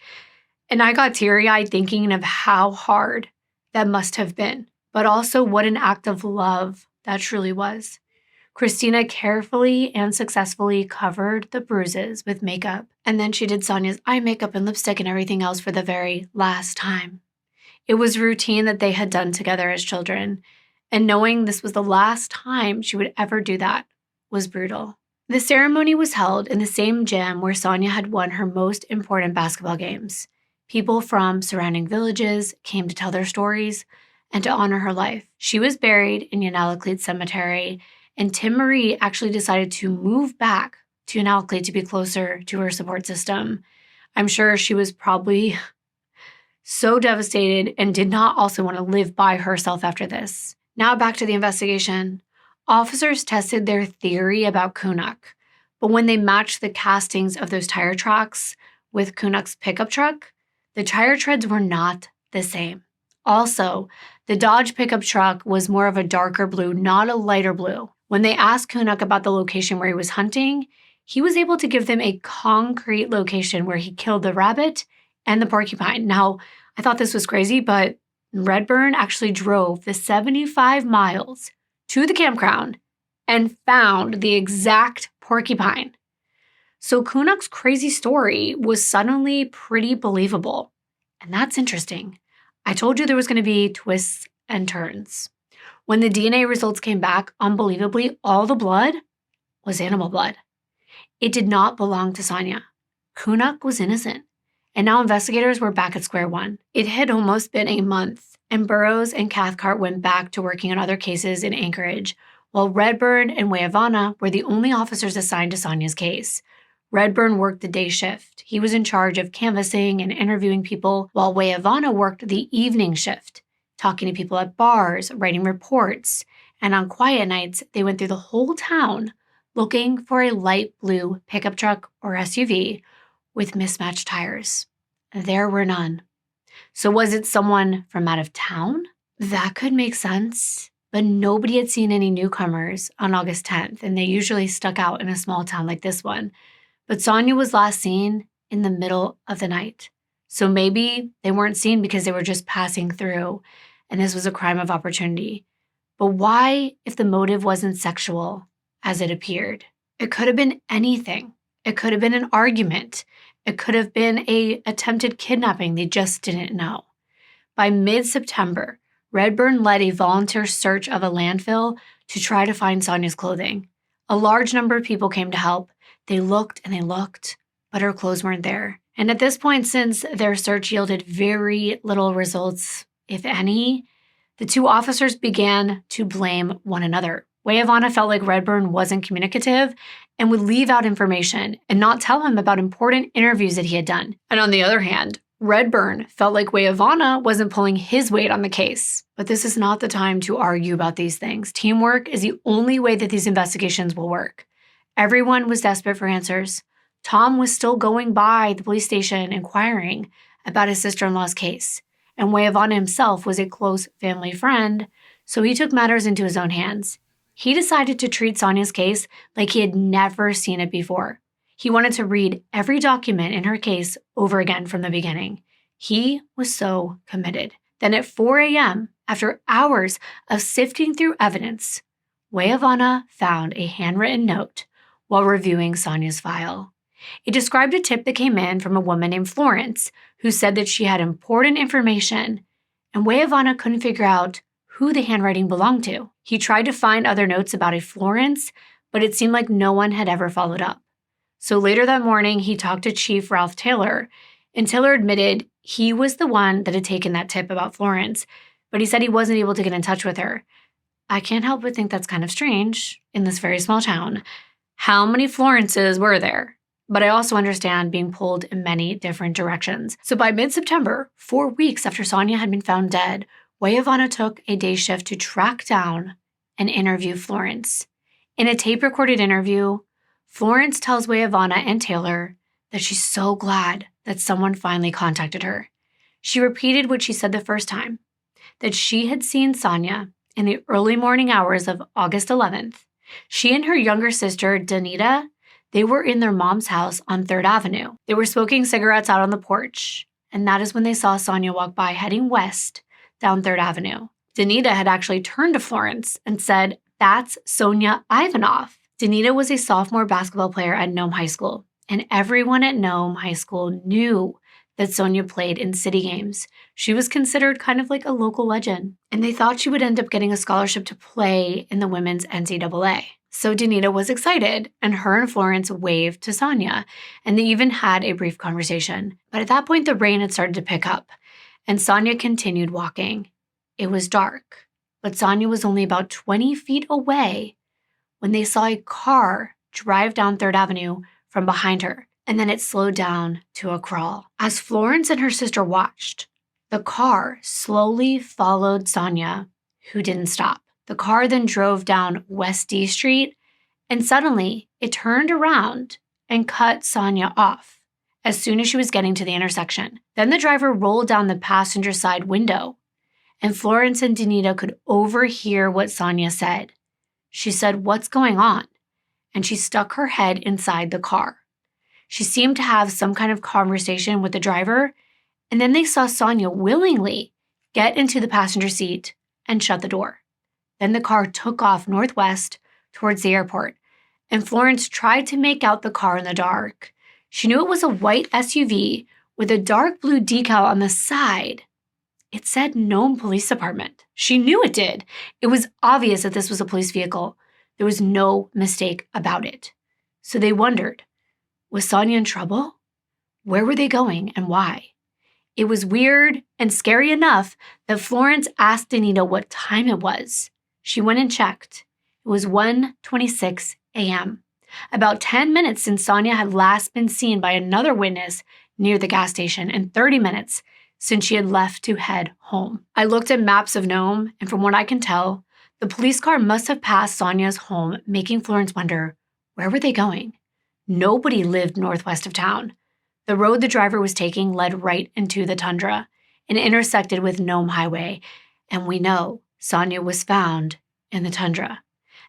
And I got teary-eyed thinking of how hard that must have been, but also what an act of love that truly was. Christina carefully and successfully covered the bruises with makeup, and then she did Sonya's eye makeup and lipstick and everything else for the very last time. It was routine that they had done together as children, and knowing this was the last time she would ever do that was brutal. The ceremony was held in the same gym where Sonya had won her most important basketball games. People from surrounding villages came to tell their stories and to honor her life. She was buried in Unalakleet Cemetery, and Tim Marie actually decided to move back to Unalakleet to be closer to her support system. I'm sure she was probably so devastated and did not also want to live by herself after this. Now back to the investigation. Officers tested their theory about Kunuk, but when they matched the castings of those tire tracks with Kunuk's pickup truck, the tire treads were not the same. Also, the Dodge pickup truck was more of a darker blue, not a lighter blue. When they asked Kunuk about the location where he was hunting, he was able to give them a concrete location where he killed the rabbit and the porcupine. Now, I thought this was crazy, but Redburn actually drove the 75 miles to the campground and found the exact porcupine. So Kunuk's crazy story was suddenly pretty believable. And that's interesting. I told you there was going to be twists and turns. When the DNA results came back, unbelievably, all the blood was animal blood. It did not belong to Sonya. Kunuk was innocent. And now investigators were back at square one. It had almost been a month, and Burroughs and Cathcart went back to working on other cases in Anchorage, while Redburn and Wayavana were the only officers assigned to Sonya's case. Redburn worked the day shift. He was in charge of canvassing and interviewing people, while Wayavana worked the evening shift, talking to people at bars, writing reports, and on quiet nights, they went through the whole town looking for a light blue pickup truck or SUV with mismatched tires. There were none. So was it someone from out of town? That could make sense, but nobody had seen any newcomers on August 10th, and they usually stuck out in a small town like this one. But Sonya was last seen in the middle of the night. So maybe they weren't seen because they were just passing through, and this was a crime of opportunity. But why if the motive wasn't sexual, as it appeared? It could have been anything. It could have been an argument. It could have been an attempted kidnapping. They just didn't know. By mid-September, Redburn led a volunteer search of a landfill to try to find Sonya's clothing. A large number of people came to help. They looked and they looked, but her clothes weren't there. And at this point, since their search yielded very little results, if any, the two officers began to blame one another. Ivanoff felt like Redburn wasn't communicative and would leave out information and not tell him about important interviews that he had done. And on the other hand, Redburn felt like Ivanoff wasn't pulling his weight on the case. But this is not the time to argue about these things. Teamwork is the only way that these investigations will work. Everyone was desperate for answers. Tom was still going by the police station inquiring about his sister-in-law's case. And Ivanoff himself was a close family friend, so he took matters into his own hands. He decided to treat Sonya's case like he had never seen it before. He wanted to read every document in her case over again from the beginning. He was so committed. Then at 4 a.m., after hours of sifting through evidence, Ivanoff found a handwritten note while reviewing Sonya's file. It described a tip that came in from a woman named Florence, who said that she had important information, and Ivanoff couldn't figure out who the handwriting belonged to. He tried to find other notes about a Florence, but it seemed like no one had ever followed up. So later that morning, he talked to Chief Ralph Taylor, and Taylor admitted he was the one that had taken that tip about Florence, but he said he wasn't able to get in touch with her. I can't help but think that's kind of strange in this very small town. How many Florences were there? But I also understand being pulled in many different directions. So by mid-September, 4 weeks after Sonya had been found dead, Ivanoff took a day shift to track down and interview Florence. In a tape-recorded interview, Florence tells Ivanoff and Taylor that she's so glad that someone finally contacted her. She repeated what she said the first time, that she had seen Sonya in the early morning hours of August 11th. She and her younger sister, Danita, they were in their mom's house on 3rd Avenue. They were smoking cigarettes out on the porch, and that is when they saw Sonya walk by heading west down 3rd Avenue. Danita had actually turned to Florence and said, "That's Sonya Ivanoff." Danita was a sophomore basketball player at Nome High School, and everyone at Nome High School knew that Sonya played in city games. She was considered kind of like a local legend, and they thought she would end up getting a scholarship to play in the women's NCAA. So Danita was excited, and her and Florence waved to Sonya, and they even had a brief conversation. But at that point, the rain had started to pick up, and Sonya continued walking. It was dark, but Sonya was only about 20 feet away when they saw a car drive down 3rd Avenue from behind her, and then it slowed down to a crawl. As Florence and her sister watched, the car slowly followed Sonya, who didn't stop. The car then drove down West D Street, and suddenly it turned around and cut Sonya off as soon as she was getting to the intersection. Then the driver rolled down the passenger side window, and Florence and Danita could overhear what Sonya said. She said, "What's going on?" And she stuck her head inside the car. She seemed to have some kind of conversation with the driver, and then they saw Sonya willingly get into the passenger seat and shut the door. Then the car took off northwest towards the airport, and Florence tried to make out the car in the dark. She knew it was a white SUV with a dark blue decal on the side. It said Nome Police Department. She knew it did. It was obvious that this was a police vehicle. There was no mistake about it. So they wondered, was Sonya in trouble? Where were they going and why? It was weird and scary enough that Florence asked Danita what time it was. She went and checked. It was 1:26 a.m., about 10 minutes since Sonya had last been seen by another witness near the gas station, and 30 minutes since she had left to head home. I looked at maps of Nome, and from what I can tell, the police car must have passed Sonya's home, making Florence wonder, where were they going? Nobody lived northwest of town. The road the driver was taking led right into the tundra and intersected with Nome Highway, and we know Sonya was found in the tundra.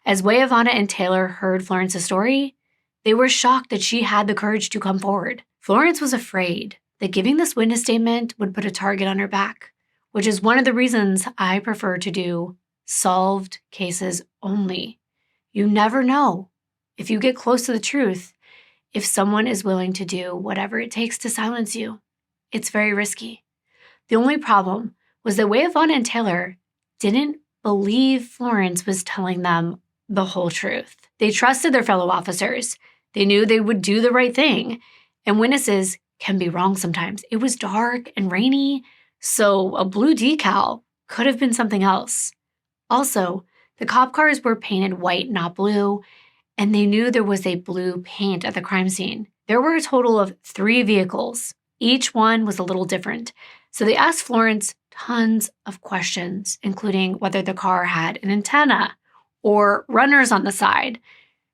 As Ivanoff and Taylor heard Florence's story, they were shocked that she had the courage to come forward. Florence was afraid that giving this witness statement would put a target on her back, which is one of the reasons I prefer to do solved cases only. You never know, if you get close to the truth, if someone is willing to do whatever it takes to silence you. It's very risky. The only problem was that Ivanoff and Taylor didn't believe Florence was telling them the whole truth. They trusted their fellow officers. They knew they would do the right thing, and witnesses can be wrong sometimes. It was dark and rainy, so a blue decal could have been something else. Also, The cop cars were painted white, not blue, and they knew there was a blue paint at the crime scene. There were a total of 3 vehicles. Each one was a little different. So they asked Florence tons of questions, including whether the car had an antenna or runners on the side.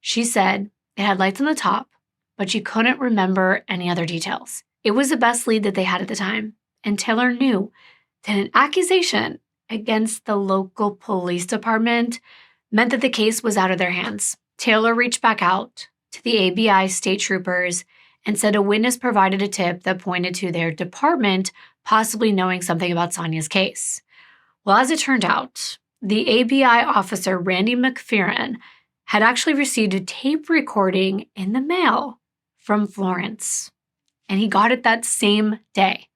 She said it had lights on the top, but she couldn't remember any other details. It was the best lead that they had at the time, and Taylor knew that an accusation against the local police department meant that the case was out of their hands. Taylor reached back out to the ABI state troopers and said a witness provided a tip that pointed to their department possibly knowing something about Sonya's case. Well, as it turned out, the ABI officer, Randy McPherson, had actually received a tape recording in the mail from Florence, and he got it that same day.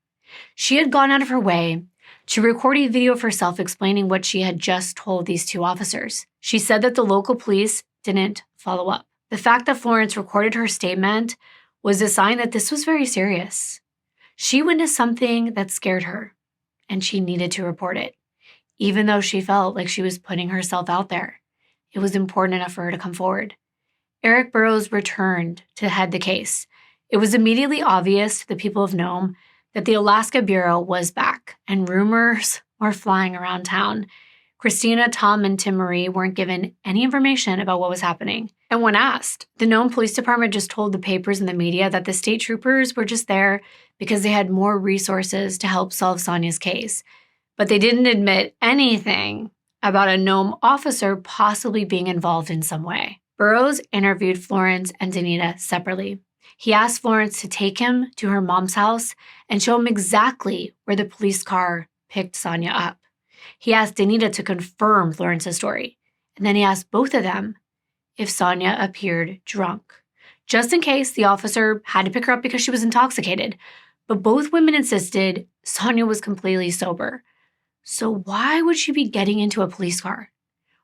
She had gone out of her way to record a video of herself explaining what she had just told these 2 officers. She said that the local police didn't follow up. The fact that Florence recorded her statement was a sign that this was very serious. She witnessed something that scared her, and she needed to report it, even though she felt like she was putting herself out there. It was important enough for her to come forward. Eric Burroughs returned to head the case. It was immediately obvious to the people of Nome that the Alaska Bureau was back, and rumors were flying around town. Christina, Tom, and Tim Marie weren't given any information about what was happening. And when asked, the Nome Police Department just told the papers and the media that the state troopers were just there because they had more resources to help solve Sonya's case. But they didn't admit anything about a Nome officer possibly being involved in some way. Burroughs interviewed Florence and Danita separately. He asked Florence to take him to her mom's house and show him exactly where the police car picked Sonya up. He asked Danita to confirm Florence's story, and then he asked both of them if Sonya appeared drunk, just in case the officer had to pick her up because she was intoxicated. But both women insisted Sonya was completely sober. So why would she be getting into a police car?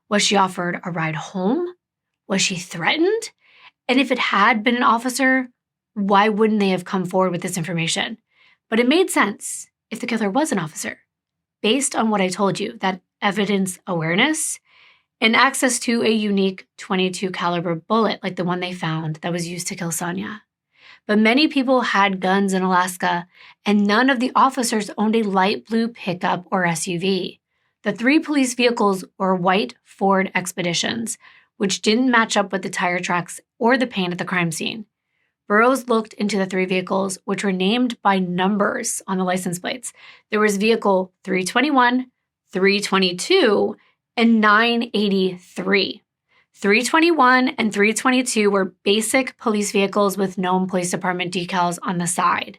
Was she offered a ride home? Was she threatened? And if it had been an officer, why wouldn't they have come forward with this information? But it made sense if the killer was an officer, based on what I told you, that evidence awareness and access to a unique .22 caliber bullet like the one they found that was used to kill Sonya. But many people had guns in Alaska, and none of the officers owned a light blue pickup or SUV. The 3 police vehicles were white Ford Expeditions, which didn't match up with the tire tracks or the paint at the crime scene. Burroughs looked into the 3 vehicles, which were named by numbers on the license plates. There was vehicle 321, 322, and 983. 321 and 322 were basic police vehicles with Nome Police Department decals on the side.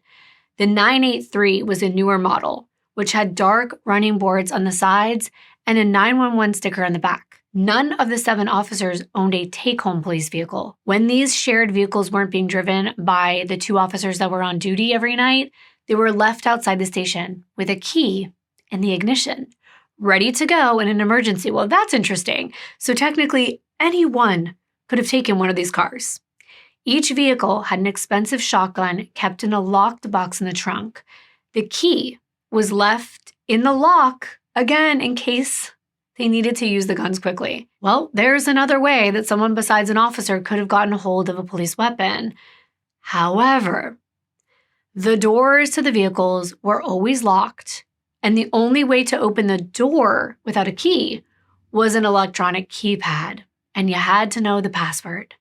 The 983 was a newer model, which had dark running boards on the sides and a 911 sticker on the back. None of the 7 officers owned a take-home police vehicle. When these shared vehicles weren't being driven by the 2 officers that were on duty every night, they were left outside the station with a key in the ignition, ready to go in an emergency. Well, that's interesting. So technically, anyone could have taken one of these cars. Each vehicle had an expensive shotgun kept in a locked box in the trunk. The key was left in the lock, again, in case they needed to use the guns quickly. Well, there's another way that someone besides an officer could have gotten a hold of a police weapon. However, the doors to the vehicles were always locked, and the only way to open the door without a key was an electronic keypad, and you had to know the password.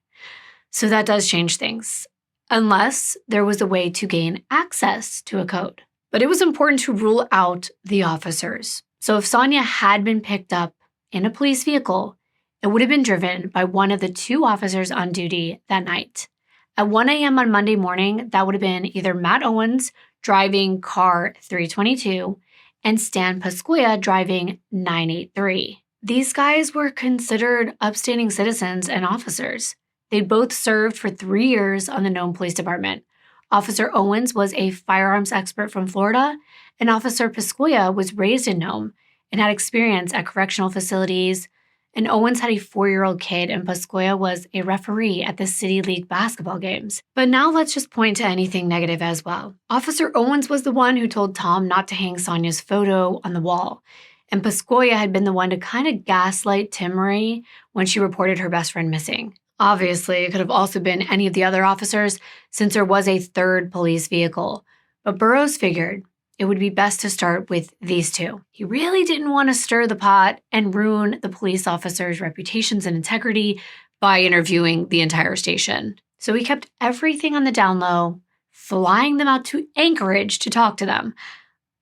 So that does change things, unless there was a way to gain access to a code. But it was important to rule out the officers. So if Sonya had been picked up in a police vehicle, it would have been driven by one of the 2 officers on duty that night. At 1 a.m. on Monday morning, that would have been either Matt Owens driving car 322 and Stan Pasquia driving 983. These guys were considered upstanding citizens and officers. They'd both served for 3 years on the Nome Police Department. Officer Owens was a firearms expert from Florida, and Officer Pasquia was raised in Nome and had experience at correctional facilities. And Owens had a 4-year-old kid, and Pasquia was a referee at the City League basketball games. But now let's just point to anything negative as well. Officer Owens was the one who told Tom not to hang Sonya's photo on the wall. And Pascoya had been the one to kind of gaslight Timmery when she reported her best friend missing. Obviously, it could have also been any of the other officers since there was a third police vehicle. But Burroughs figured it would be best to start with these two. He really didn't want to stir the pot and ruin the police officers' reputations and integrity by interviewing the entire station. So he kept everything on the down low, flying them out to Anchorage to talk to them.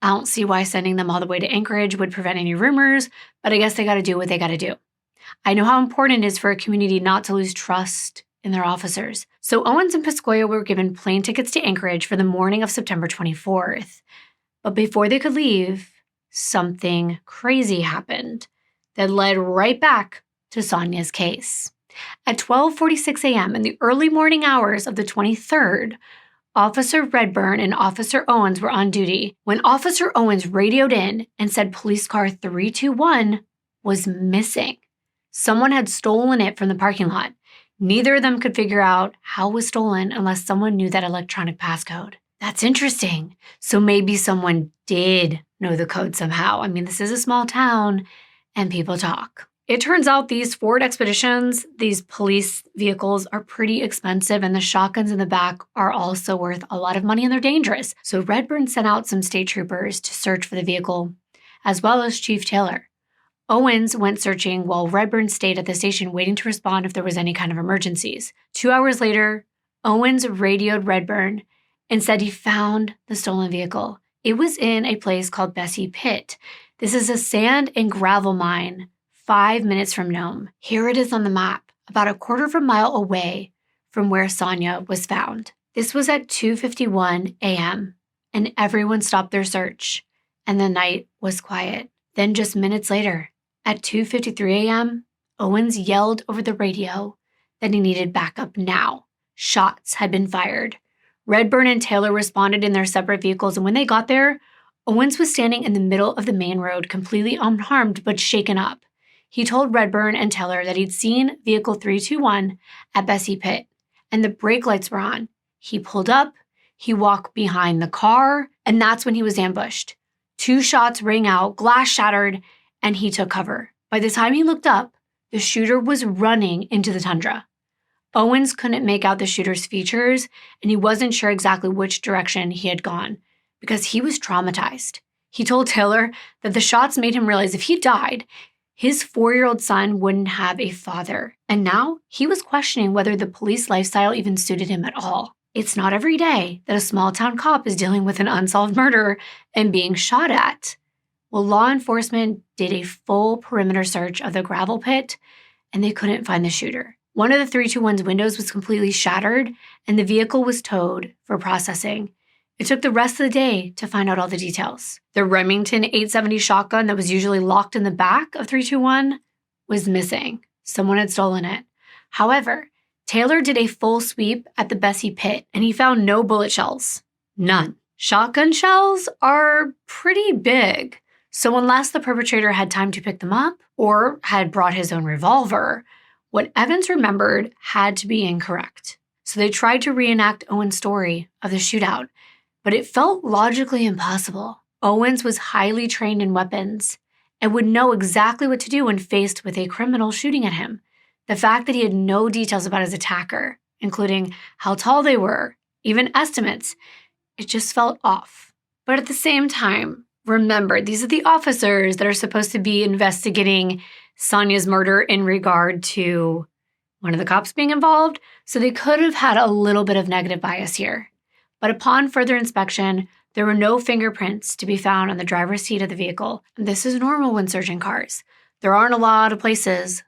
I don't see why sending them all the way to Anchorage would prevent any rumors, but I guess they got to do what they got to do. I know how important it is for a community not to lose trust in their officers. So Owens and Pascoya were given plane tickets to Anchorage for the morning of September 24th. But before they could leave, something crazy happened that led right back to Sonya's case. At 12:46 a.m. in the early morning hours of the 23rd, Officer Redburn and Officer Owens were on duty when Officer Owens radioed in and said police car 321 was missing. Someone had stolen it from the parking lot. Neither of them could figure out how it was stolen unless someone knew that electronic passcode. That's interesting. So maybe someone did know the code somehow. I mean, this is a small town and people talk. It turns out these Ford Expeditions, these police vehicles, are pretty expensive, and the shotguns in the back are also worth a lot of money and they're dangerous. So Redburn sent out some state troopers to search for the vehicle, as well as Chief Taylor. Owens went searching while Redburn stayed at the station waiting to respond if there was any kind of emergencies. 2 hours later, Owens radioed Redburn and said he found the stolen vehicle. It was in a place called Bessie Pit. This is a sand and gravel mine 5 minutes from Nome. Here it is on the map, about a quarter of a mile away from where Sonya was found. This was at 2:51 a.m., and everyone stopped their search, and the night was quiet. Then just minutes later, at 2:53 a.m., Owens yelled over the radio that he needed backup now. Shots had been fired. Redburn and Taylor responded in their separate vehicles, and when they got there, Owens was standing in the middle of the main road, completely unharmed but shaken up. He told Redburn and Taylor that he'd seen Vehicle 321 at Bessie Pit, and the brake lights were on. He pulled up, he walked behind the car, and that's when he was ambushed. 2 shots rang out, glass shattered, and he took cover. By the time he looked up, the shooter was running into the tundra. Owens couldn't make out the shooter's features, and he wasn't sure exactly which direction he had gone because he was traumatized. He told Taylor that the shots made him realize if he died, his 4-year-old son wouldn't have a father. And now he was questioning whether the police lifestyle even suited him at all. It's not every day that a small town cop is dealing with an unsolved murder and being shot at. Well, law enforcement did a full perimeter search of the gravel pit, and they couldn't find the shooter. One of the 321's windows was completely shattered, and the vehicle was towed for processing. It took the rest of the day to find out all the details. The Remington 870 shotgun that was usually locked in the back of 321 was missing. Someone had stolen it. However, Taylor did a full sweep at the Bessie Pit, and he found no bullet shells. None. Shotgun shells are pretty big, so unless the perpetrator had time to pick them up or had brought his own revolver, what Evans remembered had to be incorrect. So they tried to reenact Owens' story of the shootout, but it felt logically impossible. Owens was highly trained in weapons and would know exactly what to do when faced with a criminal shooting at him. The fact that he had no details about his attacker, including how tall they were, even estimates, it just felt off. But at the same time, remember, these are the officers that are supposed to be investigating Sonya's murder in regard to one of the cops being involved, so they could have had a little bit of negative bias here. But upon further inspection, there were no fingerprints to be found on the driver's seat of the vehicle. And this is normal when searching cars. There aren't a lot of places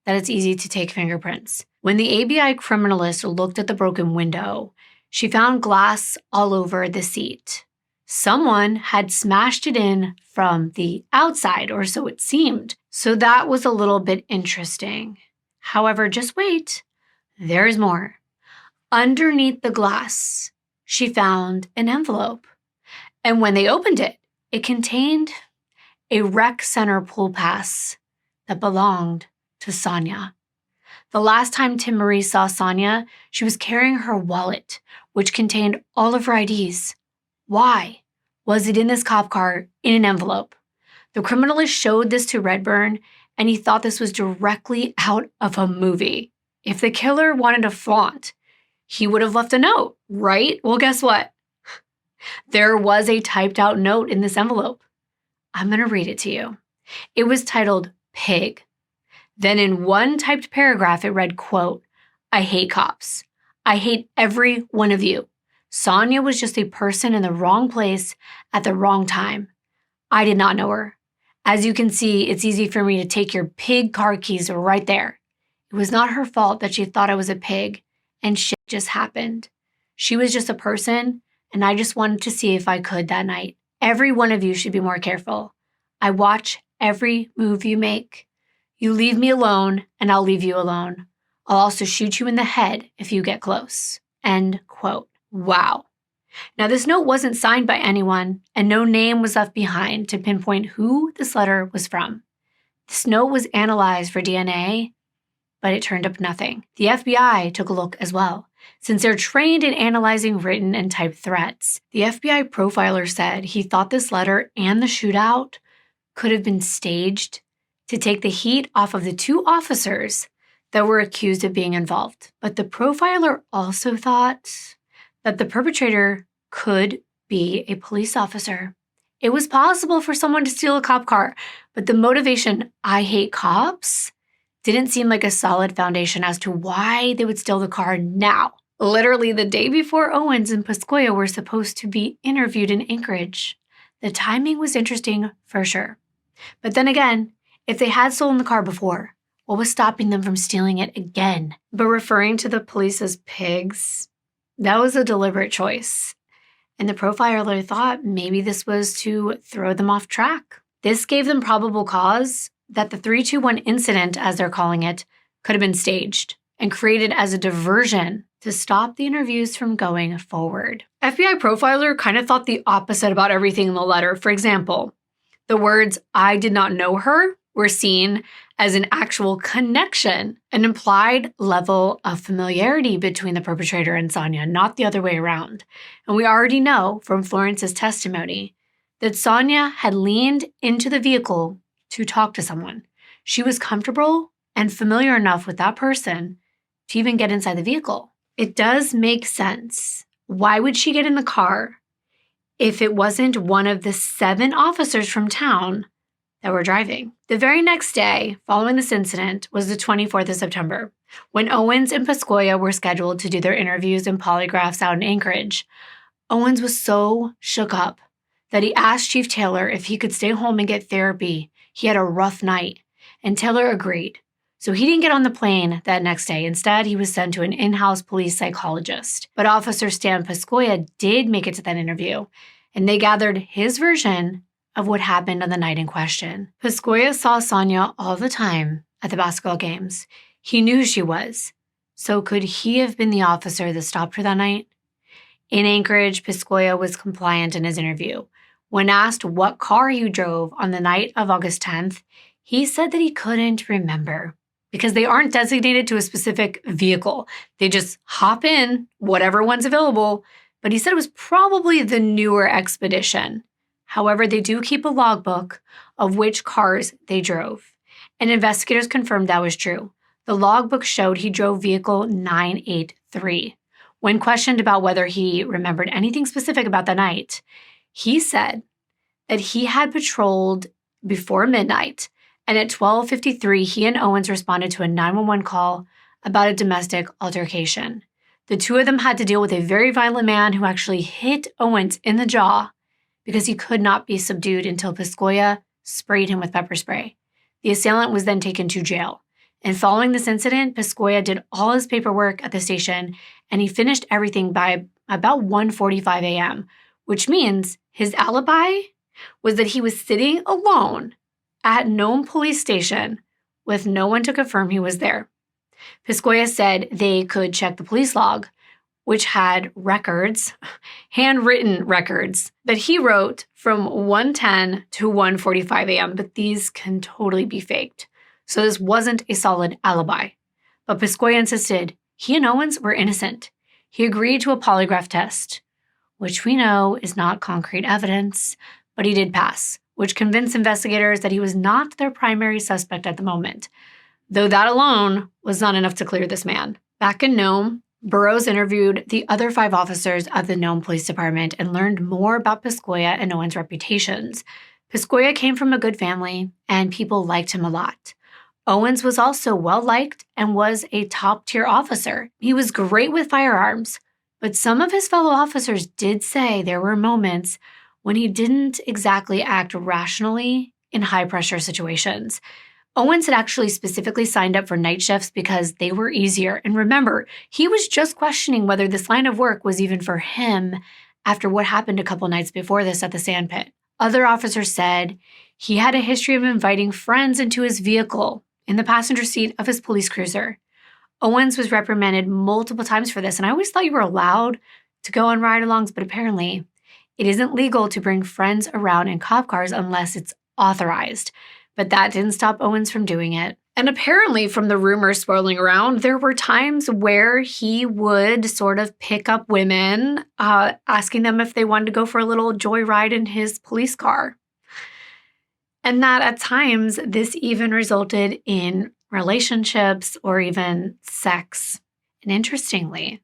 that it's easy to take fingerprints. When the ABI criminalist looked at the broken window, she found glass all over the seat. Someone had smashed it in from the outside, or so it seemed. So that was a little bit interesting. However, just wait. There's more. Underneath the glass, she found an envelope. And when they opened it, it contained a rec center pool pass that belonged to Sonya. The last time Tim Marie saw Sonya, she was carrying her wallet, which contained all of her IDs. Why was it in this cop car in an envelope? The The criminalist showed this to Redburn, and he thought this was directly out of a movie. If the killer wanted to flaunt, he would have left a note, right? Well, guess what? There was a typed out note in this envelope. I'm going to read it to you. It was titled Pig. Then in one typed paragraph, it read, quote, "I hate cops. I hate every one of you. Sonya was just a person in the wrong place at the wrong time. I did not know her. As you can see, it's easy for me to take your pig car keys right there. It was not her fault that she thought I was a pig, and shit just happened. She was just a person, and I just wanted to see if I could that night. Every one of you should be more careful. I watch every move you make. You leave me alone, and I'll leave you alone. I'll also shoot you in the head if you get close." End quote. Wow. Now, this note wasn't signed by anyone, and no name was left behind to pinpoint who this letter was from. This note was analyzed for DNA, but it turned up nothing. The FBI took a look as well. Since they're trained in analyzing written and typed threats, the FBI profiler said he thought this letter and the shootout could have been staged to take the heat off of the two officers that were accused of being involved. But the profiler also thought that the perpetrator could be a police officer. It was possible for someone to steal a cop car, but the motivation, "I hate cops," didn't seem like a solid foundation as to why they would steal the car now. Literally the day before Owens and Piscoya were supposed to be interviewed in Anchorage. The timing was interesting for sure. But then again, if they had stolen the car before, what was stopping them from stealing it again? But referring to the police as pigs, that was a deliberate choice. And the profiler thought maybe this was to throw them off track. This gave them probable cause that the 321 incident, as they're calling it, could have been staged and created as a diversion to stop the interviews from going forward. FBI profiler kind of thought the opposite about everything in the letter. For example, the words, "I did not know her," were seen as an actual connection, an implied level of familiarity between the perpetrator and Sonya, not the other way around. And we already know from Florence's testimony that Sonya had leaned into the vehicle to talk to someone. She was comfortable and familiar enough with that person to even get inside the vehicle. It does make sense. Why would she get in the car if it wasn't one of the 7 officers from town that were driving? The very next day following this incident was the 24th of September, when Owens and Piscoya were scheduled to do their interviews and polygraphs out in Anchorage. Owens was so shook up that he asked Chief Taylor if he could stay home and get therapy. He had a rough night, and Taylor agreed. So he didn't get on the plane that next day. Instead, he was sent to an in-house police psychologist. But Officer Stan Piscoya did make it to that interview, and they gathered his version of what happened on the night in question. Piscoya saw Sonya all the time at the basketball games. He knew she was. So could he have been the officer that stopped her that night? In Anchorage, Piscoya was compliant in his interview. When asked what car he drove on the night of August 10th, he said that he couldn't remember because they aren't designated to a specific vehicle. They just hop in, whatever one's available, but he said it was probably the newer Expedition. However, they do keep a logbook of which cars they drove, and investigators confirmed that was true. The logbook showed he drove vehicle 983. When questioned about whether he remembered anything specific about the night, he said that he had patrolled before midnight, and at 12:53, he and Owens responded to a 911 call about a domestic altercation. The two of them had to deal with a very violent man who actually hit Owens in the jaw because he could not be subdued until Piscoya sprayed him with pepper spray. The assailant was then taken to jail. And following this incident, Piscoya did all his paperwork at the station, and he finished everything by about 1:45 a.m., which means his alibi was that he was sitting alone at Nome Police Station with no one to confirm he was there. Piscoya said they could check the police log, which had records, handwritten records, that he wrote from 1:10 to 1:45 a.m., but these can totally be faked. So this wasn't a solid alibi. But Piscoya insisted he and Owens were innocent. He agreed to a polygraph test, which we know is not concrete evidence, but he did pass, which convinced investigators that he was not their primary suspect at the moment, though that alone was not enough to clear this man. Back in Nome, Burroughs interviewed the other 5 officers of the Nome Police Department and learned more about Piscoya and Owen's reputations. Piscoya came from a good family, and people liked him a lot. Owens was also well-liked and was a top-tier officer. He was great with firearms, but some of his fellow officers did say there were moments when he didn't exactly act rationally in high-pressure situations. Owens had actually specifically signed up for night shifts because they were easier. And remember, he was just questioning whether this line of work was even for him after what happened a couple nights before this at the sandpit. Other officers said he had a history of inviting friends into his vehicle in the passenger seat of his police cruiser. Owens was reprimanded multiple times for this, and I always thought you were allowed to go on ride-alongs, but apparently it isn't legal to bring friends around in cop cars unless it's authorized. But that didn't stop Owens from doing it. And apparently, from the rumors swirling around, there were times where he would sort of pick up women, asking them if they wanted to go for a little joyride in his police car. And that at times, this even resulted in relationships or even sex. And interestingly,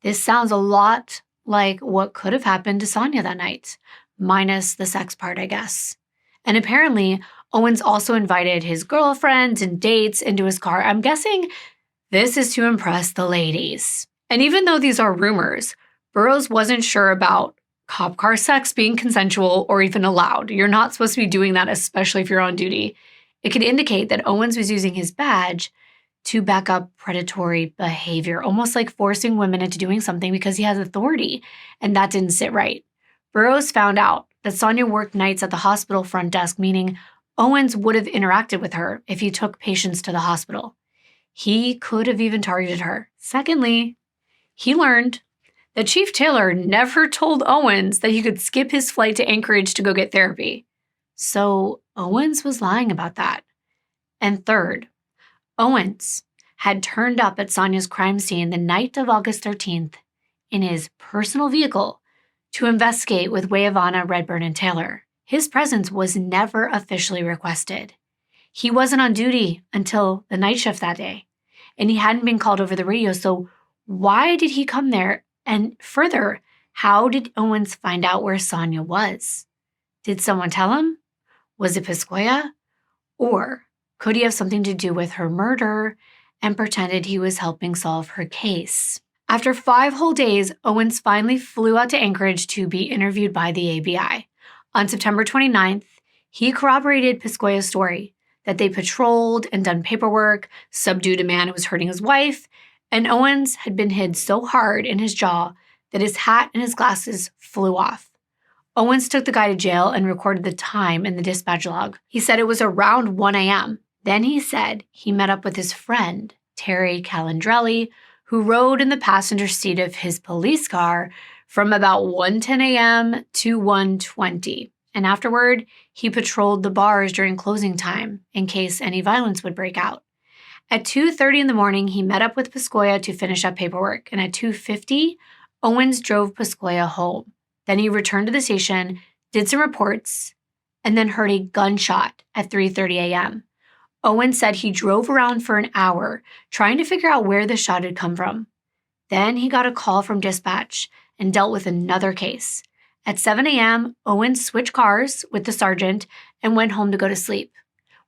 this sounds a lot like what could have happened to Sonya that night, minus the sex part, I guess. And apparently, Owens also invited his girlfriends and dates into his car. I'm guessing this is to impress the ladies. And even though these are rumors, Burroughs wasn't sure about cop car sex being consensual or even allowed. You're not supposed to be doing that, especially if you're on duty. It could indicate that Owens was using his badge to back up predatory behavior, almost like forcing women into doing something because he has authority, and that didn't sit right. Burroughs found out that Sonya worked nights at the hospital front desk, meaning Owens would have interacted with her if he took patients to the hospital. He could have even targeted her. Secondly, he learned that Chief Taylor never told Owens that he could skip his flight to Anchorage to go get therapy. So Owens was lying about that. And third, Owens had turned up at Sonya's crime scene the night of August 13th in his personal vehicle to investigate with Ivanoff, Redburn, and Taylor. His presence was never officially requested. He wasn't on duty until the night shift that day, and he hadn't been called over the radio, so why did he come there? And further, how did Owens find out where Sonya was? Did someone tell him? Was it Piscoya? Or could he have something to do with her murder and pretended he was helping solve her case? After 5 whole days, Owens finally flew out to Anchorage to be interviewed by the ABI. On September 29th, he corroborated Piscoya's story that they patrolled and done paperwork, subdued a man who was hurting his wife, and Owens had been hit so hard in his jaw that his hat and his glasses flew off. Owens took the guy to jail and recorded the time in the dispatch log. He said it was around 1 a.m. Then he said he met up with his friend, Terry Calandrelli, who rode in the passenger seat of his police car from about 1:10 a.m. to 1:20. And afterward, he patrolled the bars during closing time in case any violence would break out. At 2:30 in the morning, he met up with Piscoya to finish up paperwork. And at 2:50, Owens drove Piscoya home. Then he returned to the station, did some reports, and then heard a gunshot at 3:30 a.m. Owens said he drove around for an hour trying to figure out where the shot had come from. Then he got a call from dispatch and dealt with another case. At 7 a.m., Owens switched cars with the sergeant and went home to go to sleep.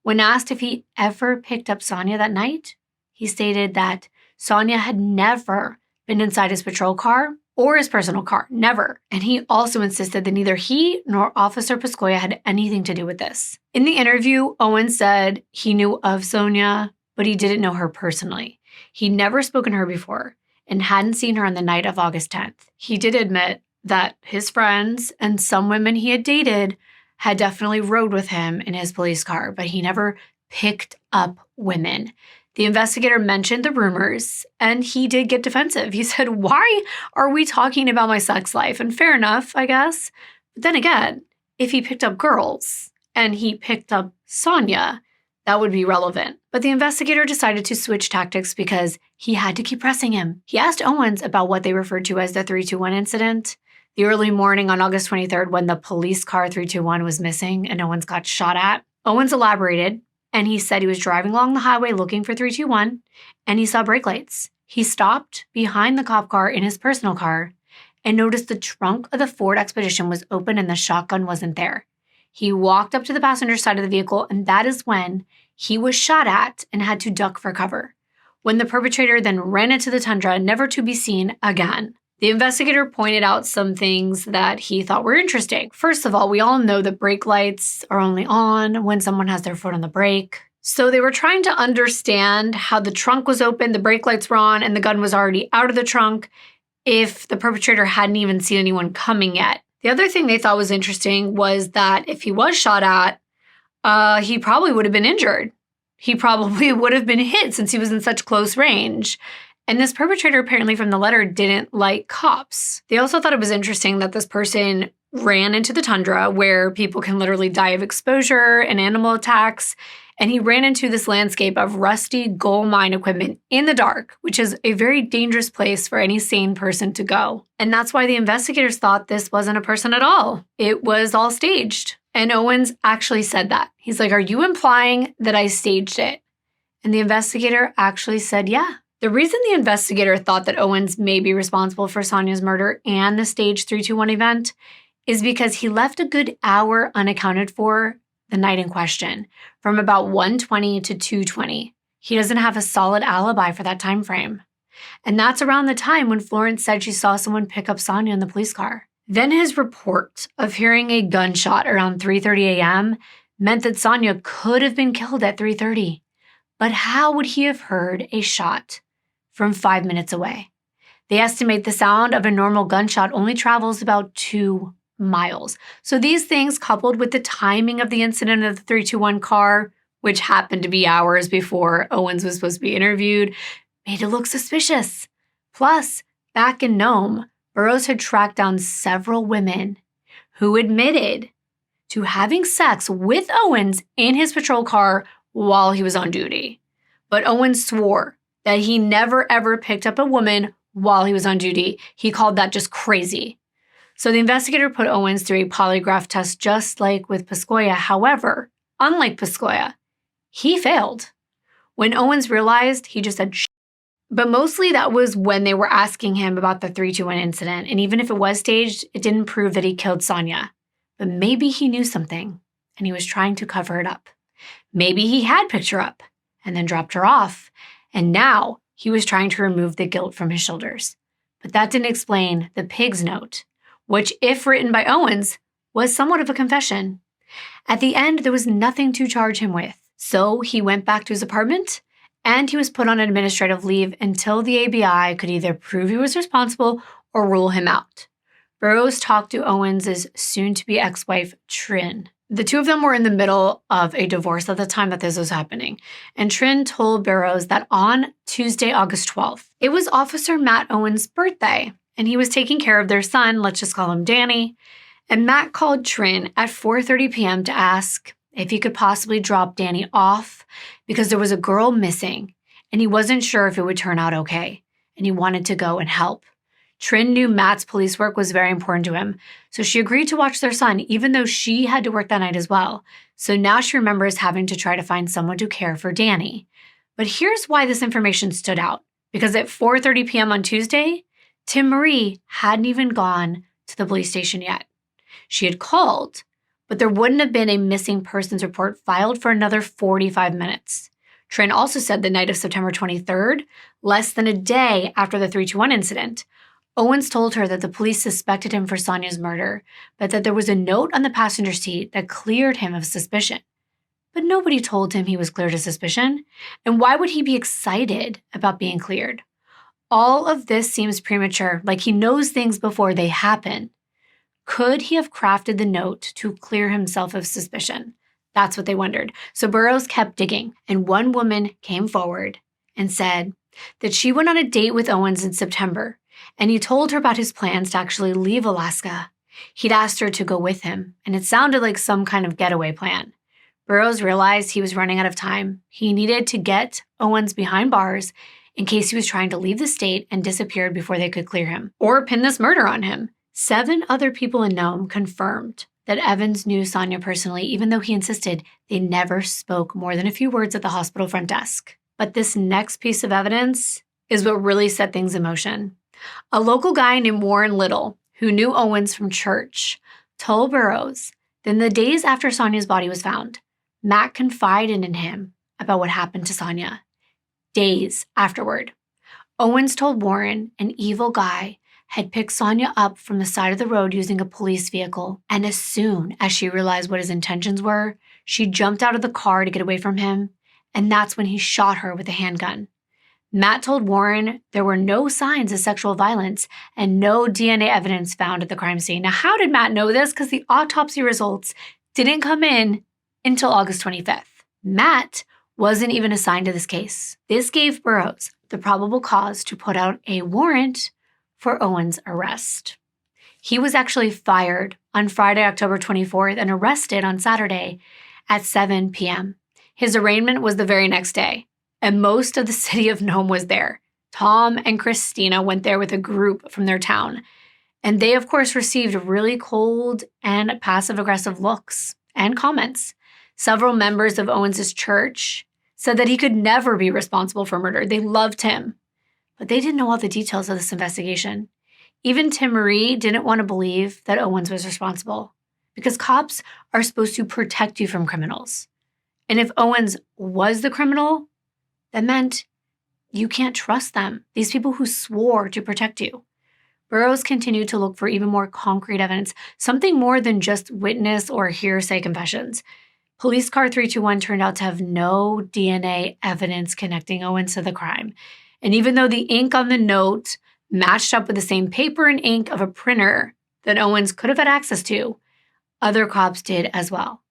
When asked if he ever picked up Sonya that night, he stated that Sonya had never been inside his patrol car or his personal car, never. And he also insisted that neither he nor Officer Piscoya had anything to do with this. In the interview, Owens said he knew of Sonya, but he didn't know her personally. He'd never spoken to her before and hadn't seen her on the night of August 10th. He did admit that his friends and some women he had dated had definitely rode with him in his police car, but he never picked up women. The investigator mentioned the rumors, and he did get defensive. He said, "Why are we talking about my sex life?" And fair enough, I guess. But then again, if he picked up girls and he picked up Sonya, that would be relevant. But the investigator decided to switch tactics because he had to keep pressing him. He asked Owens about what they referred to as the 321 incident. The early morning on August 23rd, when the police car 321 was missing and Owens got shot at, Owens elaborated, and he said he was driving along the highway looking for 321, and he saw brake lights. He stopped behind the cop car in his personal car and noticed the trunk of the Ford Expedition was open and the shotgun wasn't there. He walked up to the passenger side of the vehicle, and that is when he was shot at and had to duck for cover, when the perpetrator then ran into the tundra, never to be seen again. The investigator pointed out some things that he thought were interesting. First of all, we all know that brake lights are only on when someone has their foot on the brake. So they were trying to understand how the trunk was open, the brake lights were on, and the gun was already out of the trunk if the perpetrator hadn't even seen anyone coming yet. The other thing they thought was interesting was that if he was shot at, he probably would have been injured. He probably would have been hit since he was in such close range. And this perpetrator, apparently from the letter, didn't like cops. They also thought it was interesting that this person ran into the tundra where people can literally die of exposure and animal attacks. And he ran into this landscape of rusty gold mine equipment in the dark, which is a very dangerous place for any sane person to go. And that's why the investigators thought this wasn't a person at all. It was all staged. And Owens actually said that. He's like, "Are you implying that I staged it?" And the investigator actually said, yeah. The reason the investigator thought that Owens may be responsible for Sonya's murder and the Stage 321 event is because he left a good hour unaccounted for the night in question, from about 1:20 to 2:20. He doesn't have a solid alibi for that time frame. And that's around the time when Florence said she saw someone pick up Sonya in the police car. Then his report of hearing a gunshot around 3:30 a.m. meant that Sonya could have been killed at 3:30. But how would he have heard a shot from 5 minutes away? They estimate the sound of a normal gunshot only travels about 2 miles. So these things, coupled with the timing of the incident of the 321 car, which happened to be hours before Owens was supposed to be interviewed, made it look suspicious. Plus, back in Nome, Burroughs had tracked down several women who admitted to having sex with Owens in his patrol car while he was on duty. But Owens swore that he never ever picked up a woman while he was on duty. He called that just crazy. So the investigator put Owens through a polygraph test just like with Piscoya. However, unlike Piscoya, he failed. When Owens realized, he just said shh. But mostly that was when they were asking him about the 321 incident. And even if it was staged, it didn't prove that he killed Sonya. But maybe he knew something and he was trying to cover it up. Maybe he had picked her up and then dropped her off. And now he was trying to remove the guilt from his shoulders. But that didn't explain the pig's note, which, if written by Owens, was somewhat of a confession. At the end, there was nothing to charge him with. So he went back to his apartment, and he was put on administrative leave until the ABI could either prove he was responsible or rule him out. Burroughs talked to Owens' soon-to-be ex-wife, Trin. The two of them were in the middle of a divorce at the time that this was happening, and Trin told Burroughs that on Tuesday, August 12th, it was Officer Matt Owens' birthday, and he was taking care of their son, let's just call him Danny, and Matt called Trin at 4:30 p.m. to ask if he could possibly drop Danny off because there was a girl missing, and he wasn't sure if it would turn out okay, and he wanted to go and help. Trin knew Matt's police work was very important to him, so she agreed to watch their son, even though she had to work that night as well. So now she remembers having to try to find someone to care for Danny. But here's why this information stood out, because at 4:30 p.m. on Tuesday, Tim Marie hadn't even gone to the police station yet. She had called, but there wouldn't have been a missing persons report filed for another 45 minutes. Trin also said the night of September 23rd, less than a day after the 321 incident, Owens told her that the police suspected him for Sonya's murder, but that there was a note on the passenger seat that cleared him of suspicion. But nobody told him he was cleared of suspicion, and why would he be excited about being cleared? All of this seems premature, like he knows things before they happen. Could he have crafted the note to clear himself of suspicion? That's what they wondered. So Burroughs kept digging, and one woman came forward and said that she went on a date with Owens in September, and he told her about his plans to actually leave Alaska. He'd asked her to go with him, and it sounded like some kind of getaway plan. Burroughs realized he was running out of time. He needed to get Owens behind bars in case he was trying to leave the state and disappeared before they could clear him, or pin this murder on him, 7 other people in Nome confirmed that Evans knew Sonya personally, even though he insisted they never spoke more than a few words at the hospital front desk. But this next piece of evidence is what really set things in motion. A local guy named Warren Little, who knew Owens from church, told Burroughs that in the days after Sonya's body was found, Matt confided in him about what happened to Sonya. Days afterward, Owens told Warren an evil guy had picked Sonya up from the side of the road using a police vehicle, and as soon as she realized what his intentions were, she jumped out of the car to get away from him, and that's when he shot her with a handgun. Matt told Warren there were no signs of sexual violence and no DNA evidence found at the crime scene. Now, how did Matt know this? Because the autopsy results didn't come in until August 25th. Matt wasn't even assigned to this case. This gave Burroughs the probable cause to put out a warrant for Owens' arrest. He was actually fired on Friday, October 24th, and arrested on Saturday at 7 p.m. His arraignment was the very next day, and most of the city of Nome was there. Tom and Christina went there with a group from their town, and they, of course, received really cold and passive-aggressive looks and comments. Several members of Owens' church said that he could never be responsible for murder. They loved him, but they didn't know all the details of this investigation. Even Tim Marie didn't want to believe that Owens was responsible because cops are supposed to protect you from criminals. And if Owens was the criminal, that meant you can't trust them, these people who swore to protect you. Burroughs continued to look for even more concrete evidence, something more than just witness or hearsay confessions. Police car 321 turned out to have no DNA evidence connecting Owens to the crime. And even though the ink on the note matched up with the same paper and ink of a printer that Owens could have had access to, other cops did as well.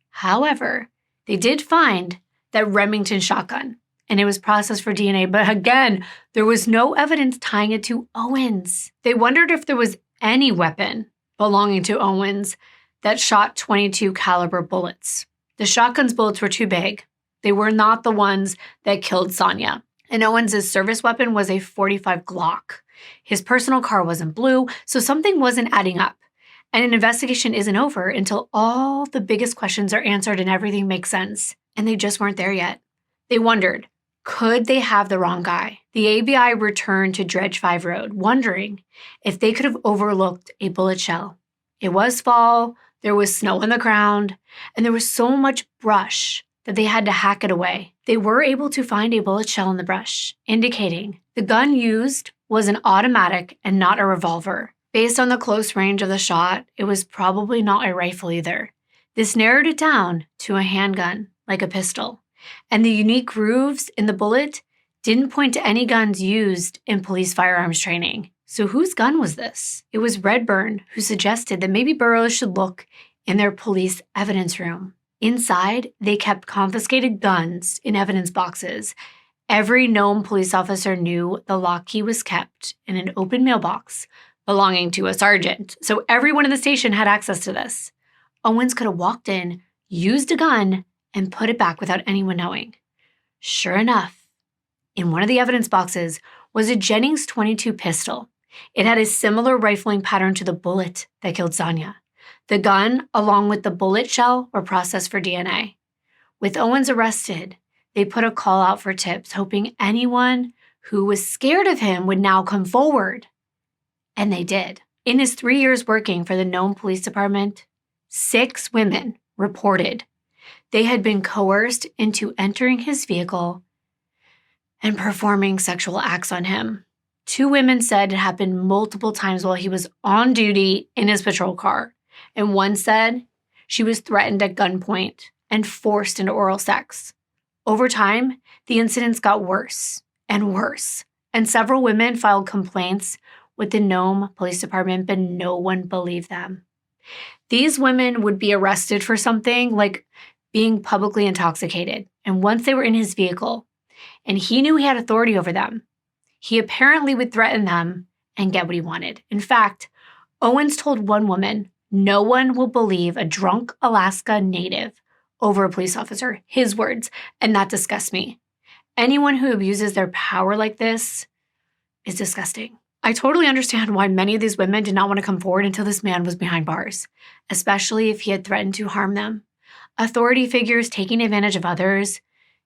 However, they did find that Remington shotgun, and it was processed for DNA. But again, there was no evidence tying it to Owens. They wondered if there was any weapon belonging to Owens that shot .22 caliber bullets. The shotgun's bullets were too big. They were not the ones that killed Sonya. And Owens' service weapon was a .45 Glock. His personal car wasn't blue, so something wasn't adding up. And an investigation isn't over until all the biggest questions are answered and everything makes sense. And they just weren't there yet. They wondered, could they have the wrong guy? The ABI returned to Dredge 5 Road, wondering if they could have overlooked a bullet shell. It was fall, there was snow on the ground, and there was so much brush that they had to hack it away. They were able to find a bullet shell in the brush, indicating the gun used was an automatic and not a revolver. Based on the close range of the shot, it was probably not a rifle either. This narrowed it down to a handgun, like a pistol. And the unique grooves in the bullet didn't point to any guns used in police firearms training. So whose gun was this? It was Redburn who suggested that maybe Burroughs should look in their police evidence room. Inside, they kept confiscated guns in evidence boxes. Every Nome police officer knew the lock key was kept in an open mailbox belonging to a sergeant. So everyone in the station had access to this. Owens could have walked in, used a gun, and put it back without anyone knowing. Sure enough, in one of the evidence boxes was a Jennings .22 pistol. It had a similar rifling pattern to the bullet that killed Sonya. The gun, along with the bullet shell, were processed for DNA. With Owens arrested, they put a call out for tips, hoping anyone who was scared of him would now come forward. And they did. In his 3 years working for the Nome Police Department, 6 women reported they had been coerced into entering his vehicle and performing sexual acts on him. 2 women said it happened multiple times while he was on duty in his patrol car. And one said she was threatened at gunpoint and forced into oral sex. Over time, the incidents got worse and worse, and several women filed complaints with the Nome Police Department, but no one believed them. These women would be arrested for something like being publicly intoxicated, and once they were in his vehicle, and he knew he had authority over them, he apparently would threaten them and get what he wanted. In fact, Owens told one woman, "No one will believe a drunk Alaska native over a police officer." His words, and that disgusts me. Anyone who abuses their power like this is disgusting. I totally understand why many of these women did not want to come forward until this man was behind bars, especially if he had threatened to harm them. Authority figures taking advantage of others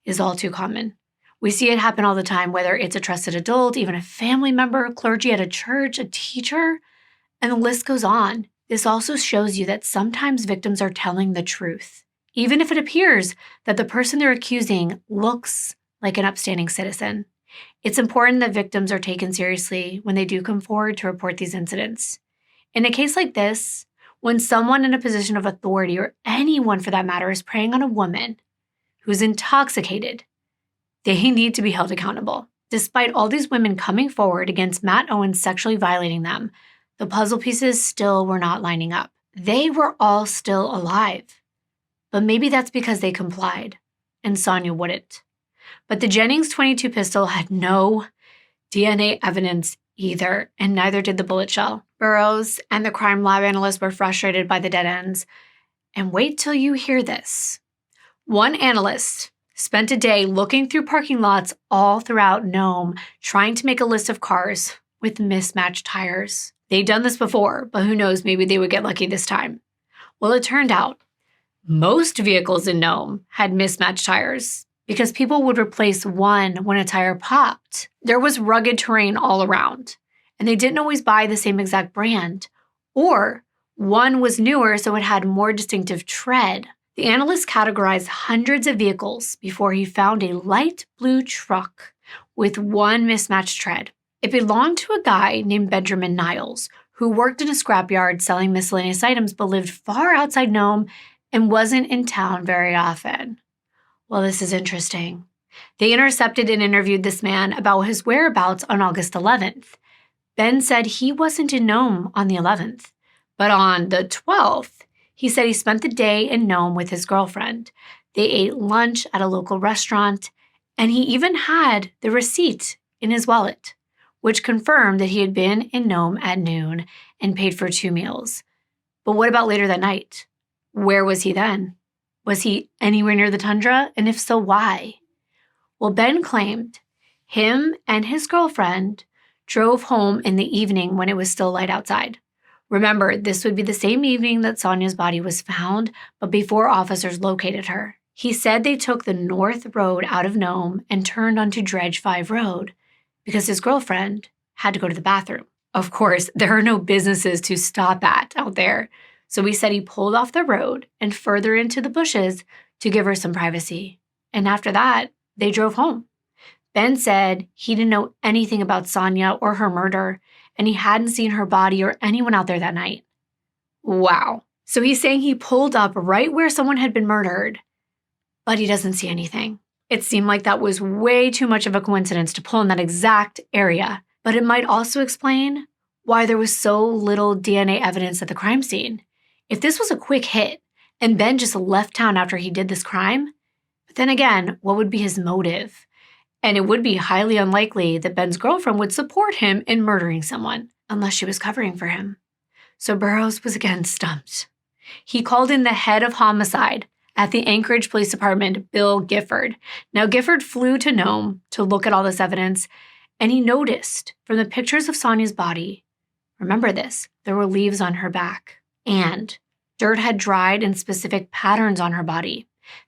is all too common. We see it happen all the time, whether it's a trusted adult, even a family member, clergy at a church, a teacher, and the list goes on. This also shows you that sometimes victims are telling the truth, even if it appears that the person they're accusing looks like an upstanding citizen. It's important that victims are taken seriously when they do come forward to report these incidents. In a case like this, when someone in a position of authority, or anyone for that matter, is preying on a woman who's intoxicated, they need to be held accountable. Despite all these women coming forward against Matt Owens sexually violating them, the puzzle pieces still were not lining up. They were all still alive. But maybe that's because they complied, and Sonya wouldn't. But the Jennings .22 pistol had no DNA evidence either, and neither did the bullet shell. Burroughs and the crime lab analyst were frustrated by the dead ends. And wait till you hear this. One analyst spent a day looking through parking lots all throughout Nome, trying to make a list of cars with mismatched tires. They'd done this before, but who knows, maybe they would get lucky this time. Well, it turned out most vehicles in Nome had mismatched tires because people would replace one when a tire popped. There was rugged terrain all around, and they didn't always buy the same exact brand, or one was newer so it had more distinctive tread. The analyst categorized hundreds of vehicles before he found a light blue truck with one mismatched tread. It belonged to a guy named Benjamin Niles, who worked in a scrapyard selling miscellaneous items but lived far outside Nome and wasn't in town very often. Well, this is interesting. They intercepted and interviewed this man about his whereabouts on August 11th. Ben said he wasn't in Nome on the 11th, but on the 12th, he said he spent the day in Nome with his girlfriend. They ate lunch at a local restaurant, and he even had the receipt in his wallet, which confirmed that he had been in Nome at noon and paid for 2 meals. But what about later that night? Where was he then? Was he anywhere near the tundra? And if so, why? Well, Ben claimed him and his girlfriend drove home in the evening when it was still light outside. Remember, this would be the same evening that Sonya's body was found, but before officers located her. He said they took the north road out of Nome and turned onto Dredge 5 Road because his girlfriend had to go to the bathroom. Of course, there are no businesses to stop at out there. So he said he pulled off the road and further into the bushes to give her some privacy. And after that, they drove home. Ben said he didn't know anything about Sonya or her murder, and he hadn't seen her body or anyone out there that night. Wow. So he's saying he pulled up right where someone had been murdered, but he doesn't see anything. It seemed like that was way too much of a coincidence to pull in that exact area, but it might also explain why there was so little DNA evidence at the crime scene. If this was a quick hit and Ben just left town after he did this crime, but then again, what would be his motive? And it would be highly unlikely that Ben's girlfriend would support him in murdering someone, unless she was covering for him. So Burroughs was again stumped. He called in the head of homicide at the Anchorage Police Department, Bill Gifford. Now, Gifford flew to Nome to look at all this evidence, and he noticed from the pictures of Sonya's body, remember this, there were leaves on her back, and dirt had dried in specific patterns on her body.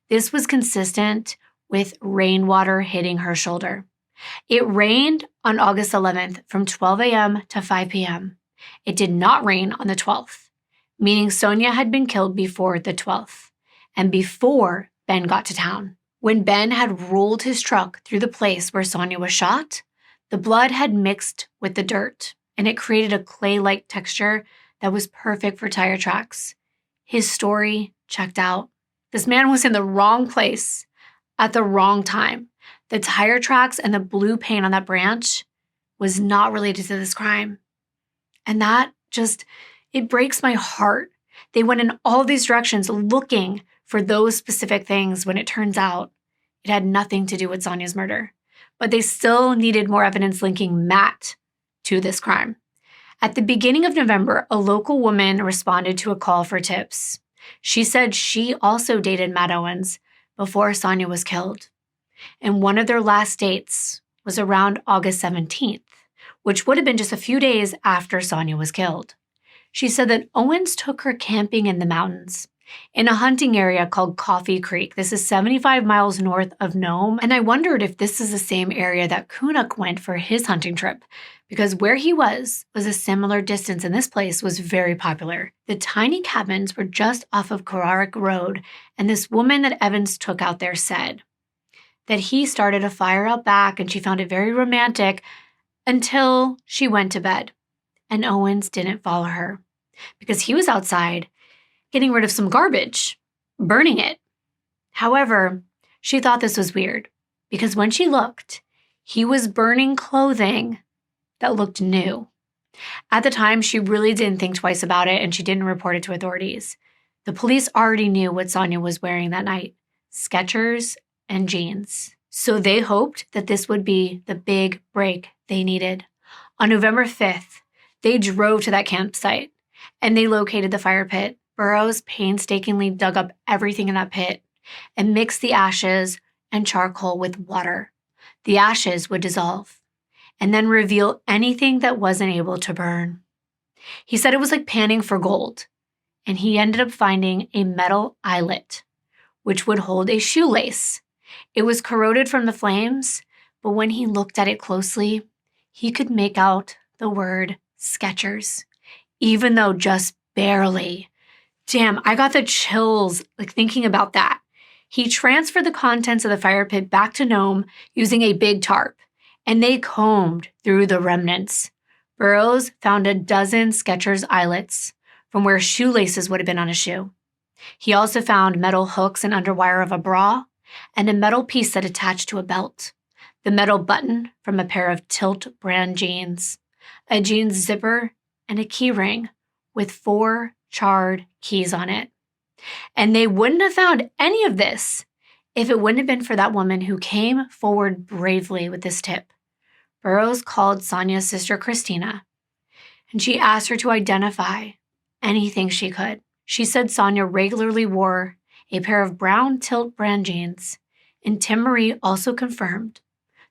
This was consistent with rainwater hitting her shoulder. It rained on August 11th from 12 a.m. to 5 p.m. It did not rain on the 12th, meaning Sonya had been killed before the 12th and before Ben got to town. When Ben had rolled his truck through the place where Sonya was shot, the blood had mixed with the dirt, and it created a clay-like texture that was perfect for tire tracks. His story checked out. This man was in the wrong place at the wrong time. The tire tracks and the blue paint on that branch was not related to this crime. And that just, it breaks my heart. They went in all these directions looking for those specific things when it turns out it had nothing to do with Sonya's murder. But they still needed more evidence linking Matt to this crime. At the beginning of November, a local woman responded to a call for tips. She said she also dated Matt Owens before Sonya was killed. And one of their last dates was around August 17th, which would have been just a few days after Sonya was killed. She said that Owens took her camping in the mountains in a hunting area called Coffee Creek. This is 75 miles north of Nome, and I wondered if this is the same area that Kunuk went for his hunting trip, because where he was a similar distance, and this place was very popular. The tiny cabins were just off of Kararik Road, and this woman that Evans took out there said that he started a fire out back and she found it very romantic until she went to bed, and Owens didn't follow her because he was outside getting rid of some garbage, burning it. However, she thought this was weird because when she looked, he was burning clothing that looked new. At the time, she really didn't think twice about it and she didn't report it to authorities. The police already knew what Sonya was wearing that night: Skechers and jeans. So they hoped that this would be the big break they needed. On November 5th, they drove to that campsite and they located the fire pit. Burroughs painstakingly dug up everything in that pit and mixed the ashes and charcoal with water. The ashes would dissolve and then reveal anything that wasn't able to burn. He said it was like panning for gold, and he ended up finding a metal eyelet, which would hold a shoelace. It was corroded from the flames, but when he looked at it closely, he could make out the word Skechers, even though just barely. Damn, I got the chills thinking about that. He transferred the contents of the fire pit back to Nome using a big tarp, and they combed through the remnants. Burroughs found a dozen Skechers eyelets from where shoelaces would have been on a shoe. He also found metal hooks and underwire of a bra and a metal piece that attached to a belt, the metal button from a pair of Tilt brand jeans, a jeans zipper, and a key ring with 4 charred keys on it. And they wouldn't have found any of this if it wouldn't have been for that woman who came forward bravely with this tip. Burroughs called Sonya's sister Christina, and she asked her to identify anything she could. She said Sonya regularly wore a pair of brown Tilt brand jeans, and Tim Marie also confirmed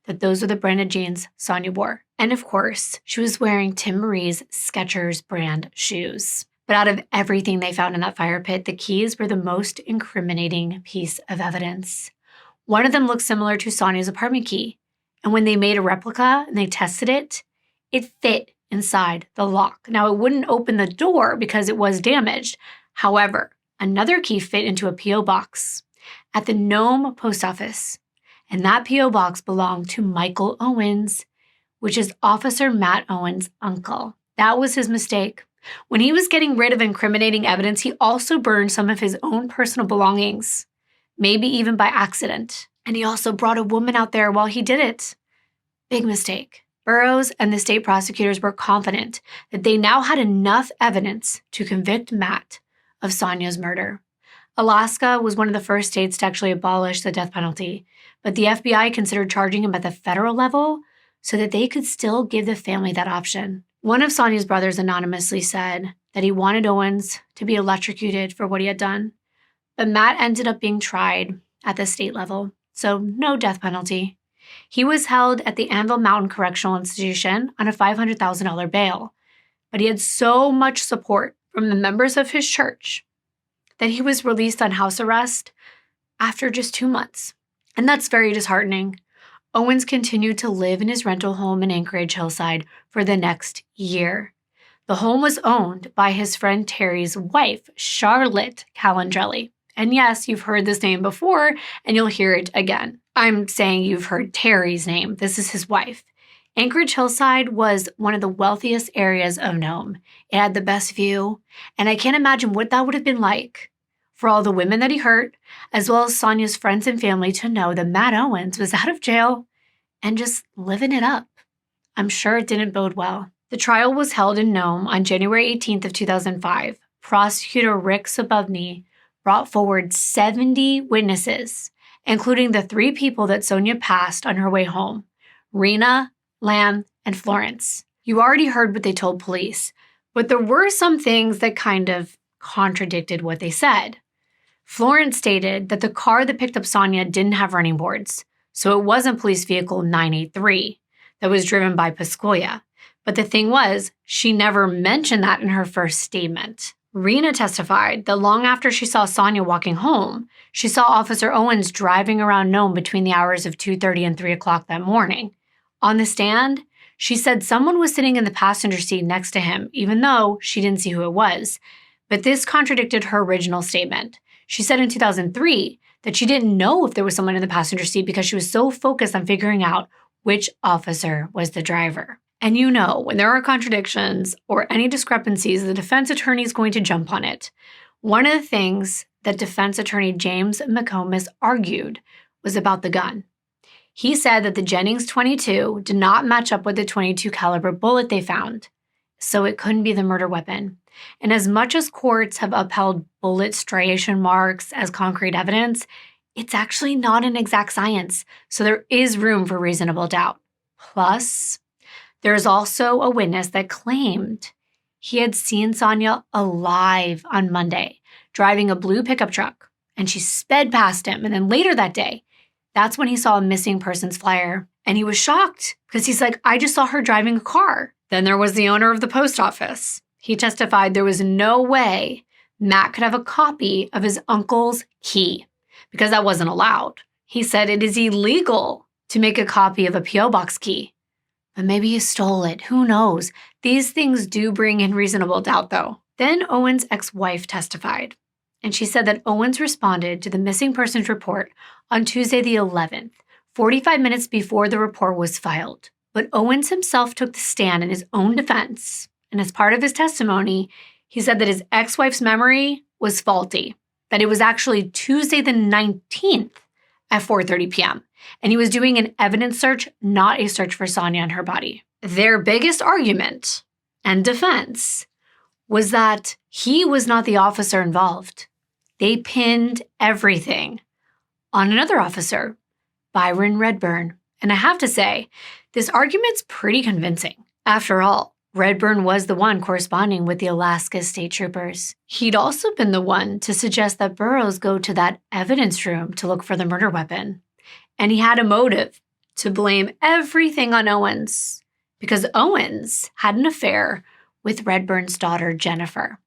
that those were the branded jeans Sonya wore. And of course, she was wearing Tim Marie's Skechers brand shoes. But out of everything they found in that fire pit, the keys were the most incriminating piece of evidence. One of them looked similar to Sonya's apartment key, and when they made a replica and they tested it, it fit inside the lock. Now, it wouldn't open the door because it was damaged. However, another key fit into a P.O. box at the Nome post office, and that P.O. box belonged to Michael Owens, which is Officer Matt Owens' uncle. That was his mistake. When he was getting rid of incriminating evidence, he also burned some of his own personal belongings, maybe even by accident. And he also brought a woman out there while he did it. Big mistake. Burroughs and the state prosecutors were confident that they now had enough evidence to convict Matt of Sonya's murder. Alaska was one of the first states to actually abolish the death penalty, but the FBI considered charging him at the federal level so that they could still give the family that option. One of Sonya's brothers anonymously said that he wanted Owens to be electrocuted for what he had done, but Matt ended up being tried at the state level, so no death penalty. He was held at the Anvil Mountain Correctional Institution on a $500,000 bail, but he had so much support from the members of his church that he was released on house arrest after just 2 months. And that's very disheartening. Owens continued to live in his rental home in Anchorage Hillside for the next year. The home was owned by his friend Terry's wife, Charlotte Calandrelli. And yes, you've heard this name before, and you'll hear it again. I'm saying you've heard Terry's name. This is his wife. Anchorage Hillside was one of the wealthiest areas of Nome. It had the best view, and I can't imagine what that would have been like for all the women that he hurt, as well as Sonya's friends and family, to know that Matt Owens was out of jail and just living it up. I'm sure it didn't bode well. The trial was held in Nome on January 18th of 2005. Prosecutor Rick Sabovny brought forward 70 witnesses, including the 3 people that Sonya passed on her way home: Rena, Lamb, and Florence. You already heard what they told police, but there were some things that kind of contradicted what they said. Florence stated that the car that picked up Sonya didn't have running boards, so it wasn't police vehicle 983 that was driven by Piscoya. But the thing was, she never mentioned that in her first statement. Rena testified that long after she saw Sonya walking home, she saw Officer Owens driving around Nome between the hours of 2:30 and 3 o'clock that morning. On the stand, she said someone was sitting in the passenger seat next to him, even though she didn't see who it was. But this contradicted her original statement. She said in 2003 that she didn't know if there was someone in the passenger seat because she was so focused on figuring out which officer was the driver. And you know, when there are contradictions or any discrepancies, the defense attorney is going to jump on it. One of the things that defense attorney James McComas argued was about the gun. He said that the Jennings .22 did not match up with the .22 caliber bullet they found, so it couldn't be the murder weapon. And as much as courts have upheld bullet striation marks as concrete evidence, it's actually not an exact science, so there is room for reasonable doubt. Plus, there's also a witness that claimed he had seen Sonya alive on Monday, driving a blue pickup truck, and she sped past him. And then later that day, that's when he saw a missing persons flyer. And he was shocked because he's like, I just saw her driving a car. Then there was the owner of the post office. He testified there was no way Matt could have a copy of his uncle's key because that wasn't allowed. He said it is illegal to make a copy of a P.O. box key. But maybe he stole it. Who knows? These things do bring in reasonable doubt, though. Then Owen's ex-wife testified, and she said that Owens responded to the missing persons report on Tuesday the 11th, 45 minutes before the report was filed. But Owens himself took the stand in his own defense, and as part of his testimony, he said that his ex-wife's memory was faulty, that it was actually Tuesday the 19th at 4:30 p.m., and he was doing an evidence search, not a search for Sonya and her body. Their biggest argument and defense was that he was not the officer involved. They pinned everything on another officer, Byron Redburn. And I have to say, this argument's pretty convincing. After all, Redburn was the one corresponding with the Alaska state troopers. He'd also been the one to suggest that Burroughs go to that evidence room to look for the murder weapon. And he had a motive to blame everything on Owens because Owens had an affair with Redburn's daughter, Jennifer.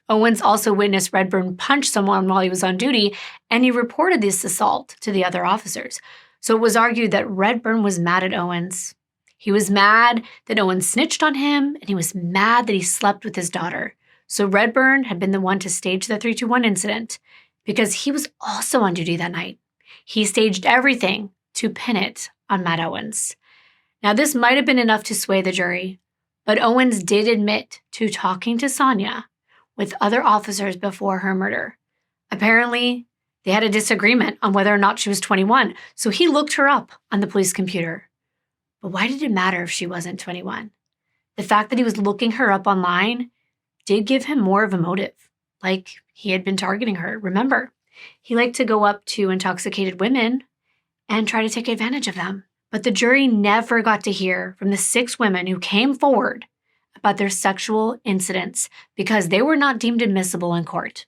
Owens also witnessed Redburn punch someone while he was on duty, and he reported this assault to the other officers. So it was argued that Redburn was mad at Owens. He was mad that Owens snitched on him, and he was mad that he slept with his daughter. So Redburn had been the one to stage the 321 incident because he was also on duty that night. He staged everything to pin it on Matt Owens. Now, this might have been enough to sway the jury, but Owens did admit to talking to Sonya with other officers before her murder. Apparently, they had a disagreement on whether or not she was 21, so he looked her up on the police computer. But why did it matter if she wasn't 21? The fact that he was looking her up online did give him more of a motive, like he had been targeting her. Remember, he liked to go up to intoxicated women and try to take advantage of them. But the jury never got to hear from the 6 women who came forward about their sexual incidents because they were not deemed admissible in court.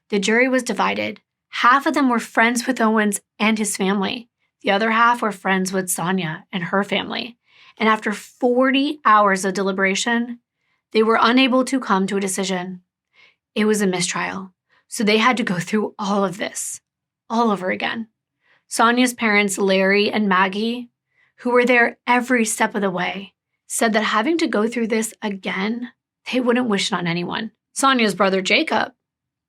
The jury was divided. Half of them were friends with Owens and his family. The other half were friends with Sonya and her family. And after 40 hours of deliberation, they were unable to come to a decision. It was a mistrial. So they had to go through all of this, all over again. Sonya's parents, Larry and Maggie, who were there every step of the way, said that having to go through this again, they wouldn't wish it on anyone. Sonya's brother, Jacob,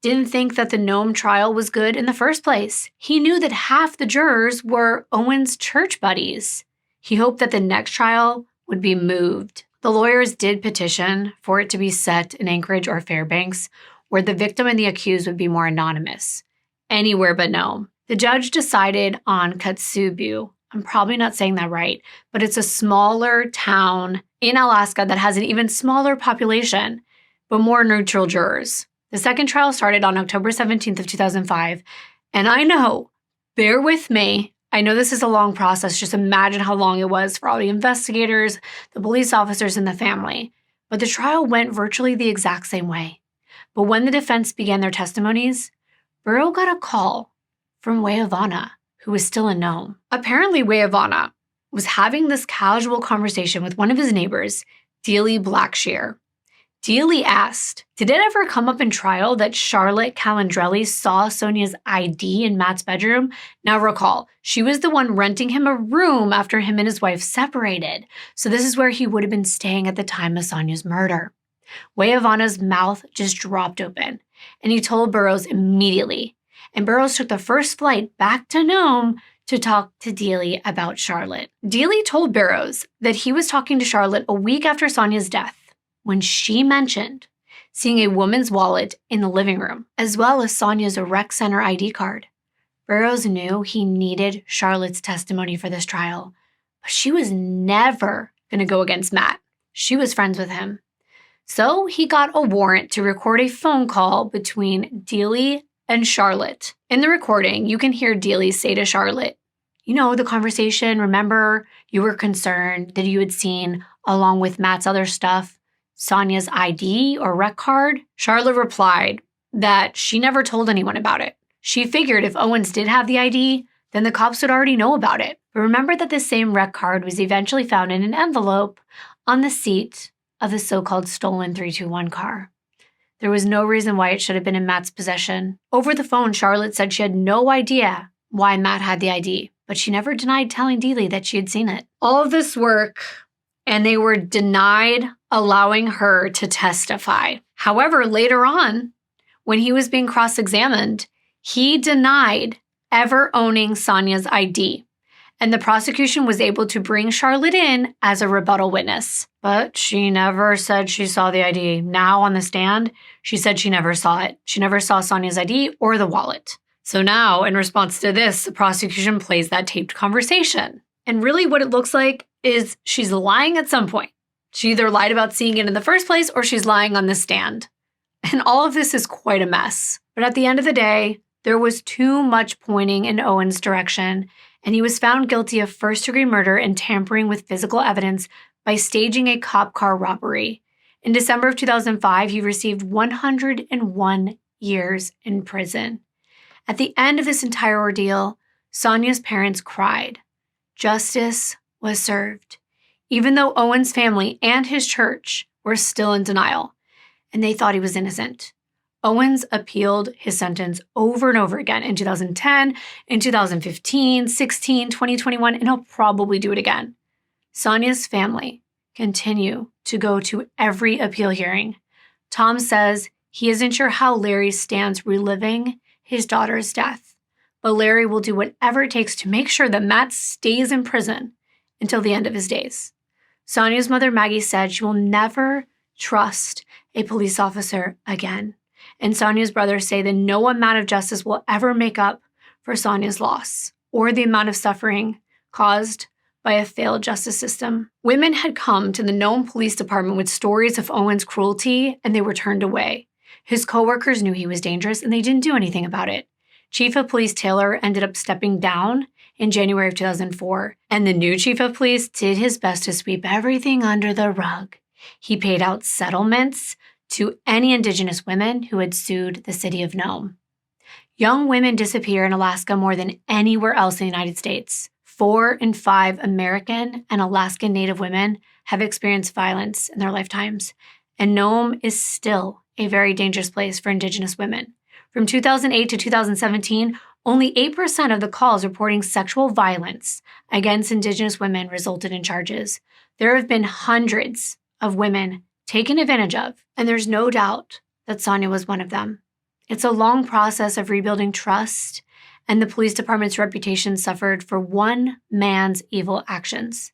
didn't think that the Nome trial was good in the first place. He knew that half the jurors were Owens' church buddies. He hoped that the next trial would be moved. The lawyers did petition for it to be set in Anchorage or Fairbanks, where the victim and the accused would be more anonymous. Anywhere but Nome. The judge decided on Kotzebue. I'm probably not saying that right, but it's a smaller town in Alaska that has an even smaller population, but more neutral jurors. The second trial started on October 17th of 2005, and I know, bear with me, I know this is a long process. Just imagine how long it was for all the investigators, the police officers, and the family. But the trial went virtually the exact same way. But when the defense began their testimonies, Burrow got a call from Ivanoff, who was still in Nome. Apparently, Ivanoff was having this casual conversation with one of his neighbors, Dealey Blackshear. Dealey asked, did it ever come up in trial that Charlotte Calandrelli saw Sonya's ID in Matt's bedroom? Now recall, she was the one renting him a room after him and his wife separated. So this is where he would have been staying at the time of Sonya's murder. Ivanoff's mouth just dropped open, and he told Burroughs immediately. And Burroughs took the first flight back to Nome to talk to Dealey about Charlotte. Dealey told Burroughs that he was talking to Charlotte a week after Sonya's death, when she mentioned seeing a woman's wallet in the living room, as well as Sonya's rec center ID card. Burroughs knew he needed Charlotte's testimony for this trial, but she was never going to go against Matt. She was friends with him. So he got a warrant to record a phone call between Dealey and Charlotte. In the recording, you can hear Dealey say to Charlotte, you know, the conversation, remember you were concerned that you had seen, along with Matt's other stuff, Sonya's ID or rec card? Charlotte replied that she never told anyone about it. She figured if Owens did have the ID, then the cops would already know about it. But remember that the same rec card was eventually found in an envelope on the seat of the so-called stolen 321 car. There was no reason why it should have been in Matt's possession. Over the phone, Charlotte said she had no idea why Matt had the ID, but she never denied telling Dealey that she had seen it. All of this work, and they were denied allowing her to testify. However, later on, when he was being cross-examined, he denied ever owning Sonya's ID, and the prosecution was able to bring Charlotte in as a rebuttal witness. But she never said she saw the ID. Now on the stand, she said she never saw it. She never saw Sonya's ID or the wallet. So now, in response to this, the prosecution plays that taped conversation. And really what it looks like is she's lying at some point. She either lied about seeing it in the first place or she's lying on the stand. And all of this is quite a mess. But at the end of the day, there was too much pointing in Owens' direction, and he was found guilty of first-degree murder and tampering with physical evidence by staging a cop car robbery. In December of 2005, he received 101 years in prison. At the end of this entire ordeal, Sonya's parents cried. Justice was served, even though Owens' family and his church were still in denial, and they thought he was innocent. Owens appealed his sentence over and over again in 2010, in 2015, 16, 2021, and he'll probably do it again. Sonya's family continue to go to every appeal hearing. Tom says he isn't sure how Larry stands reliving his daughter's death, but Larry will do whatever it takes to make sure that Matt stays in prison until the end of his days. Sonya's mother, Maggie, said she will never trust a police officer again. And Sonya's brothers say that no amount of justice will ever make up for Sonya's loss or the amount of suffering caused by a failed justice system. Women had come to the Nome Police Department with stories of Owens' cruelty, and they were turned away. His coworkers knew he was dangerous, and they didn't do anything about it. Chief of Police Taylor ended up stepping down in January of 2004, and the new chief of police did his best to sweep everything under the rug. He paid out settlements to any Indigenous women who had sued the city of Nome. Young women disappear in Alaska more than anywhere else in the United States. 4 in 5 American and Alaskan Native women have experienced violence in their lifetimes, and Nome is still a very dangerous place for Indigenous women. From 2008 to 2017, only 8% of the calls reporting sexual violence against Indigenous women resulted in charges. There have been hundreds of women taken advantage of, and there's no doubt that Sonya was one of them. It's a long process of rebuilding trust, and the police department's reputation suffered for one man's evil actions.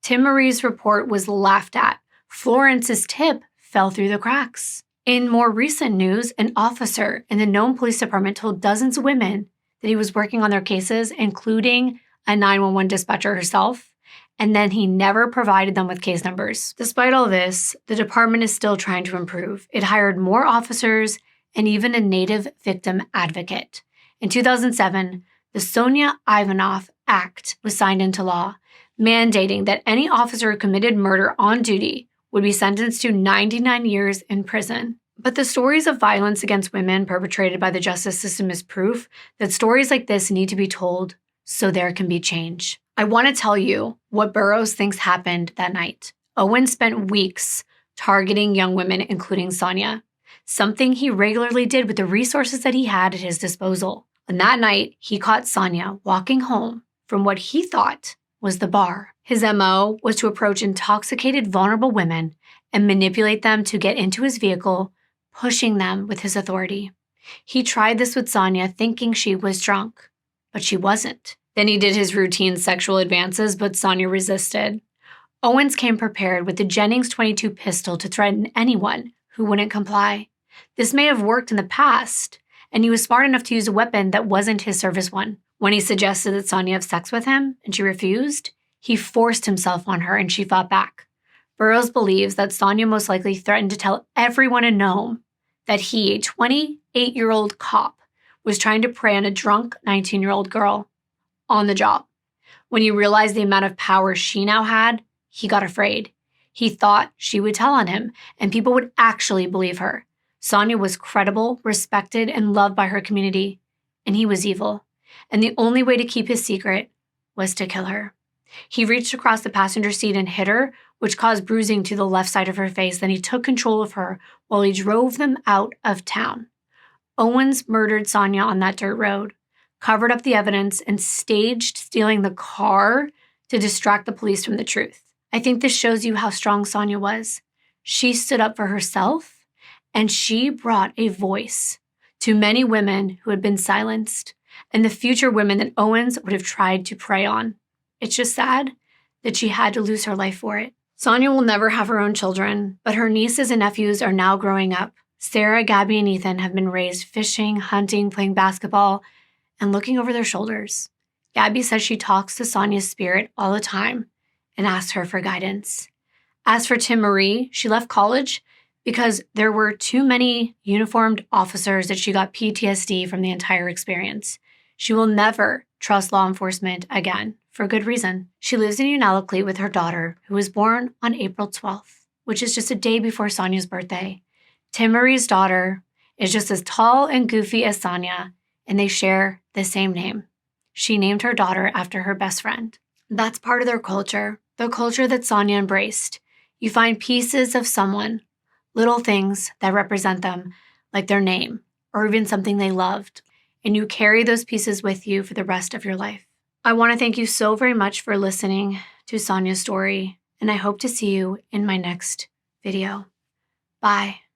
Tim Marie's report was laughed at. Florence's tip fell through the cracks. In more recent news, an officer in the Nome Police Department told dozens of women that he was working on their cases, including a 911 dispatcher herself, and then he never provided them with case numbers. Despite all this, the department is still trying to improve. It hired more officers and even a Native victim advocate. In 2007, the Sonya Ivanoff Act was signed into law, mandating that any officer who committed murder on duty would be sentenced to 99 years in prison. But the stories of violence against women perpetrated by the justice system is proof that stories like this need to be told so there can be change. I want to tell you what Burroughs thinks happened that night. Owen spent weeks targeting young women, including Sonya, something he regularly did with the resources that he had at his disposal. And that night, he caught Sonya walking home from what he thought was the bar. His MO was to approach intoxicated, vulnerable women and manipulate them to get into his vehicle, pushing them with his authority. He tried this with Sonya, thinking she was drunk, but she wasn't. Then he did his routine sexual advances, but Sonya resisted. Owens came prepared with the Jennings 22 pistol to threaten anyone who wouldn't comply. This may have worked in the past, and he was smart enough to use a weapon that wasn't his service one. When he suggested that Sonya have sex with him and she refused, he forced himself on her and she fought back. Burroughs believes that Sonya most likely threatened to tell everyone in Nome that he, a 28-year-old cop, was trying to prey on a drunk 19-year-old girl on the job. When he realized the amount of power she now had, he got afraid. He thought she would tell on him, and people would actually believe her. Sonya was credible, respected, and loved by her community, and he was evil. And the only way to keep his secret was to kill her. He reached across the passenger seat and hit her, which caused bruising to the left side of her face. Then he took control of her while he drove them out of town. Owens murdered Sonya on that dirt road, covered up the evidence, and staged stealing the car to distract the police from the truth. I think this shows you how strong Sonya was. She stood up for herself, and she brought a voice to many women who had been silenced and the future women that Owens would have tried to prey on. It's just sad that she had to lose her life for it. Sonya will never have her own children, but her nieces and nephews are now growing up. Sarah, Gabby, and Ethan have been raised fishing, hunting, playing basketball, and looking over their shoulders. Gabby says she talks to Sonya's spirit all the time and asks her for guidance. As for Tim Marie, she left college because there were too many uniformed officers that she got PTSD from the entire experience. She will never trust law enforcement again, for good reason. She lives in Unalakleet with her daughter, who was born on April 12th, which is just a day before Sonya's birthday. Tim Marie's daughter is just as tall and goofy as Sonya, and they share the same name. She named her daughter after her best friend. That's part of their culture, the culture that Sonya embraced. You find pieces of someone, little things that represent them, like their name, or even something they loved, and you carry those pieces with you for the rest of your life. I want to thank you so very much for listening to Sonya's story, and I hope to see you in my next video. Bye.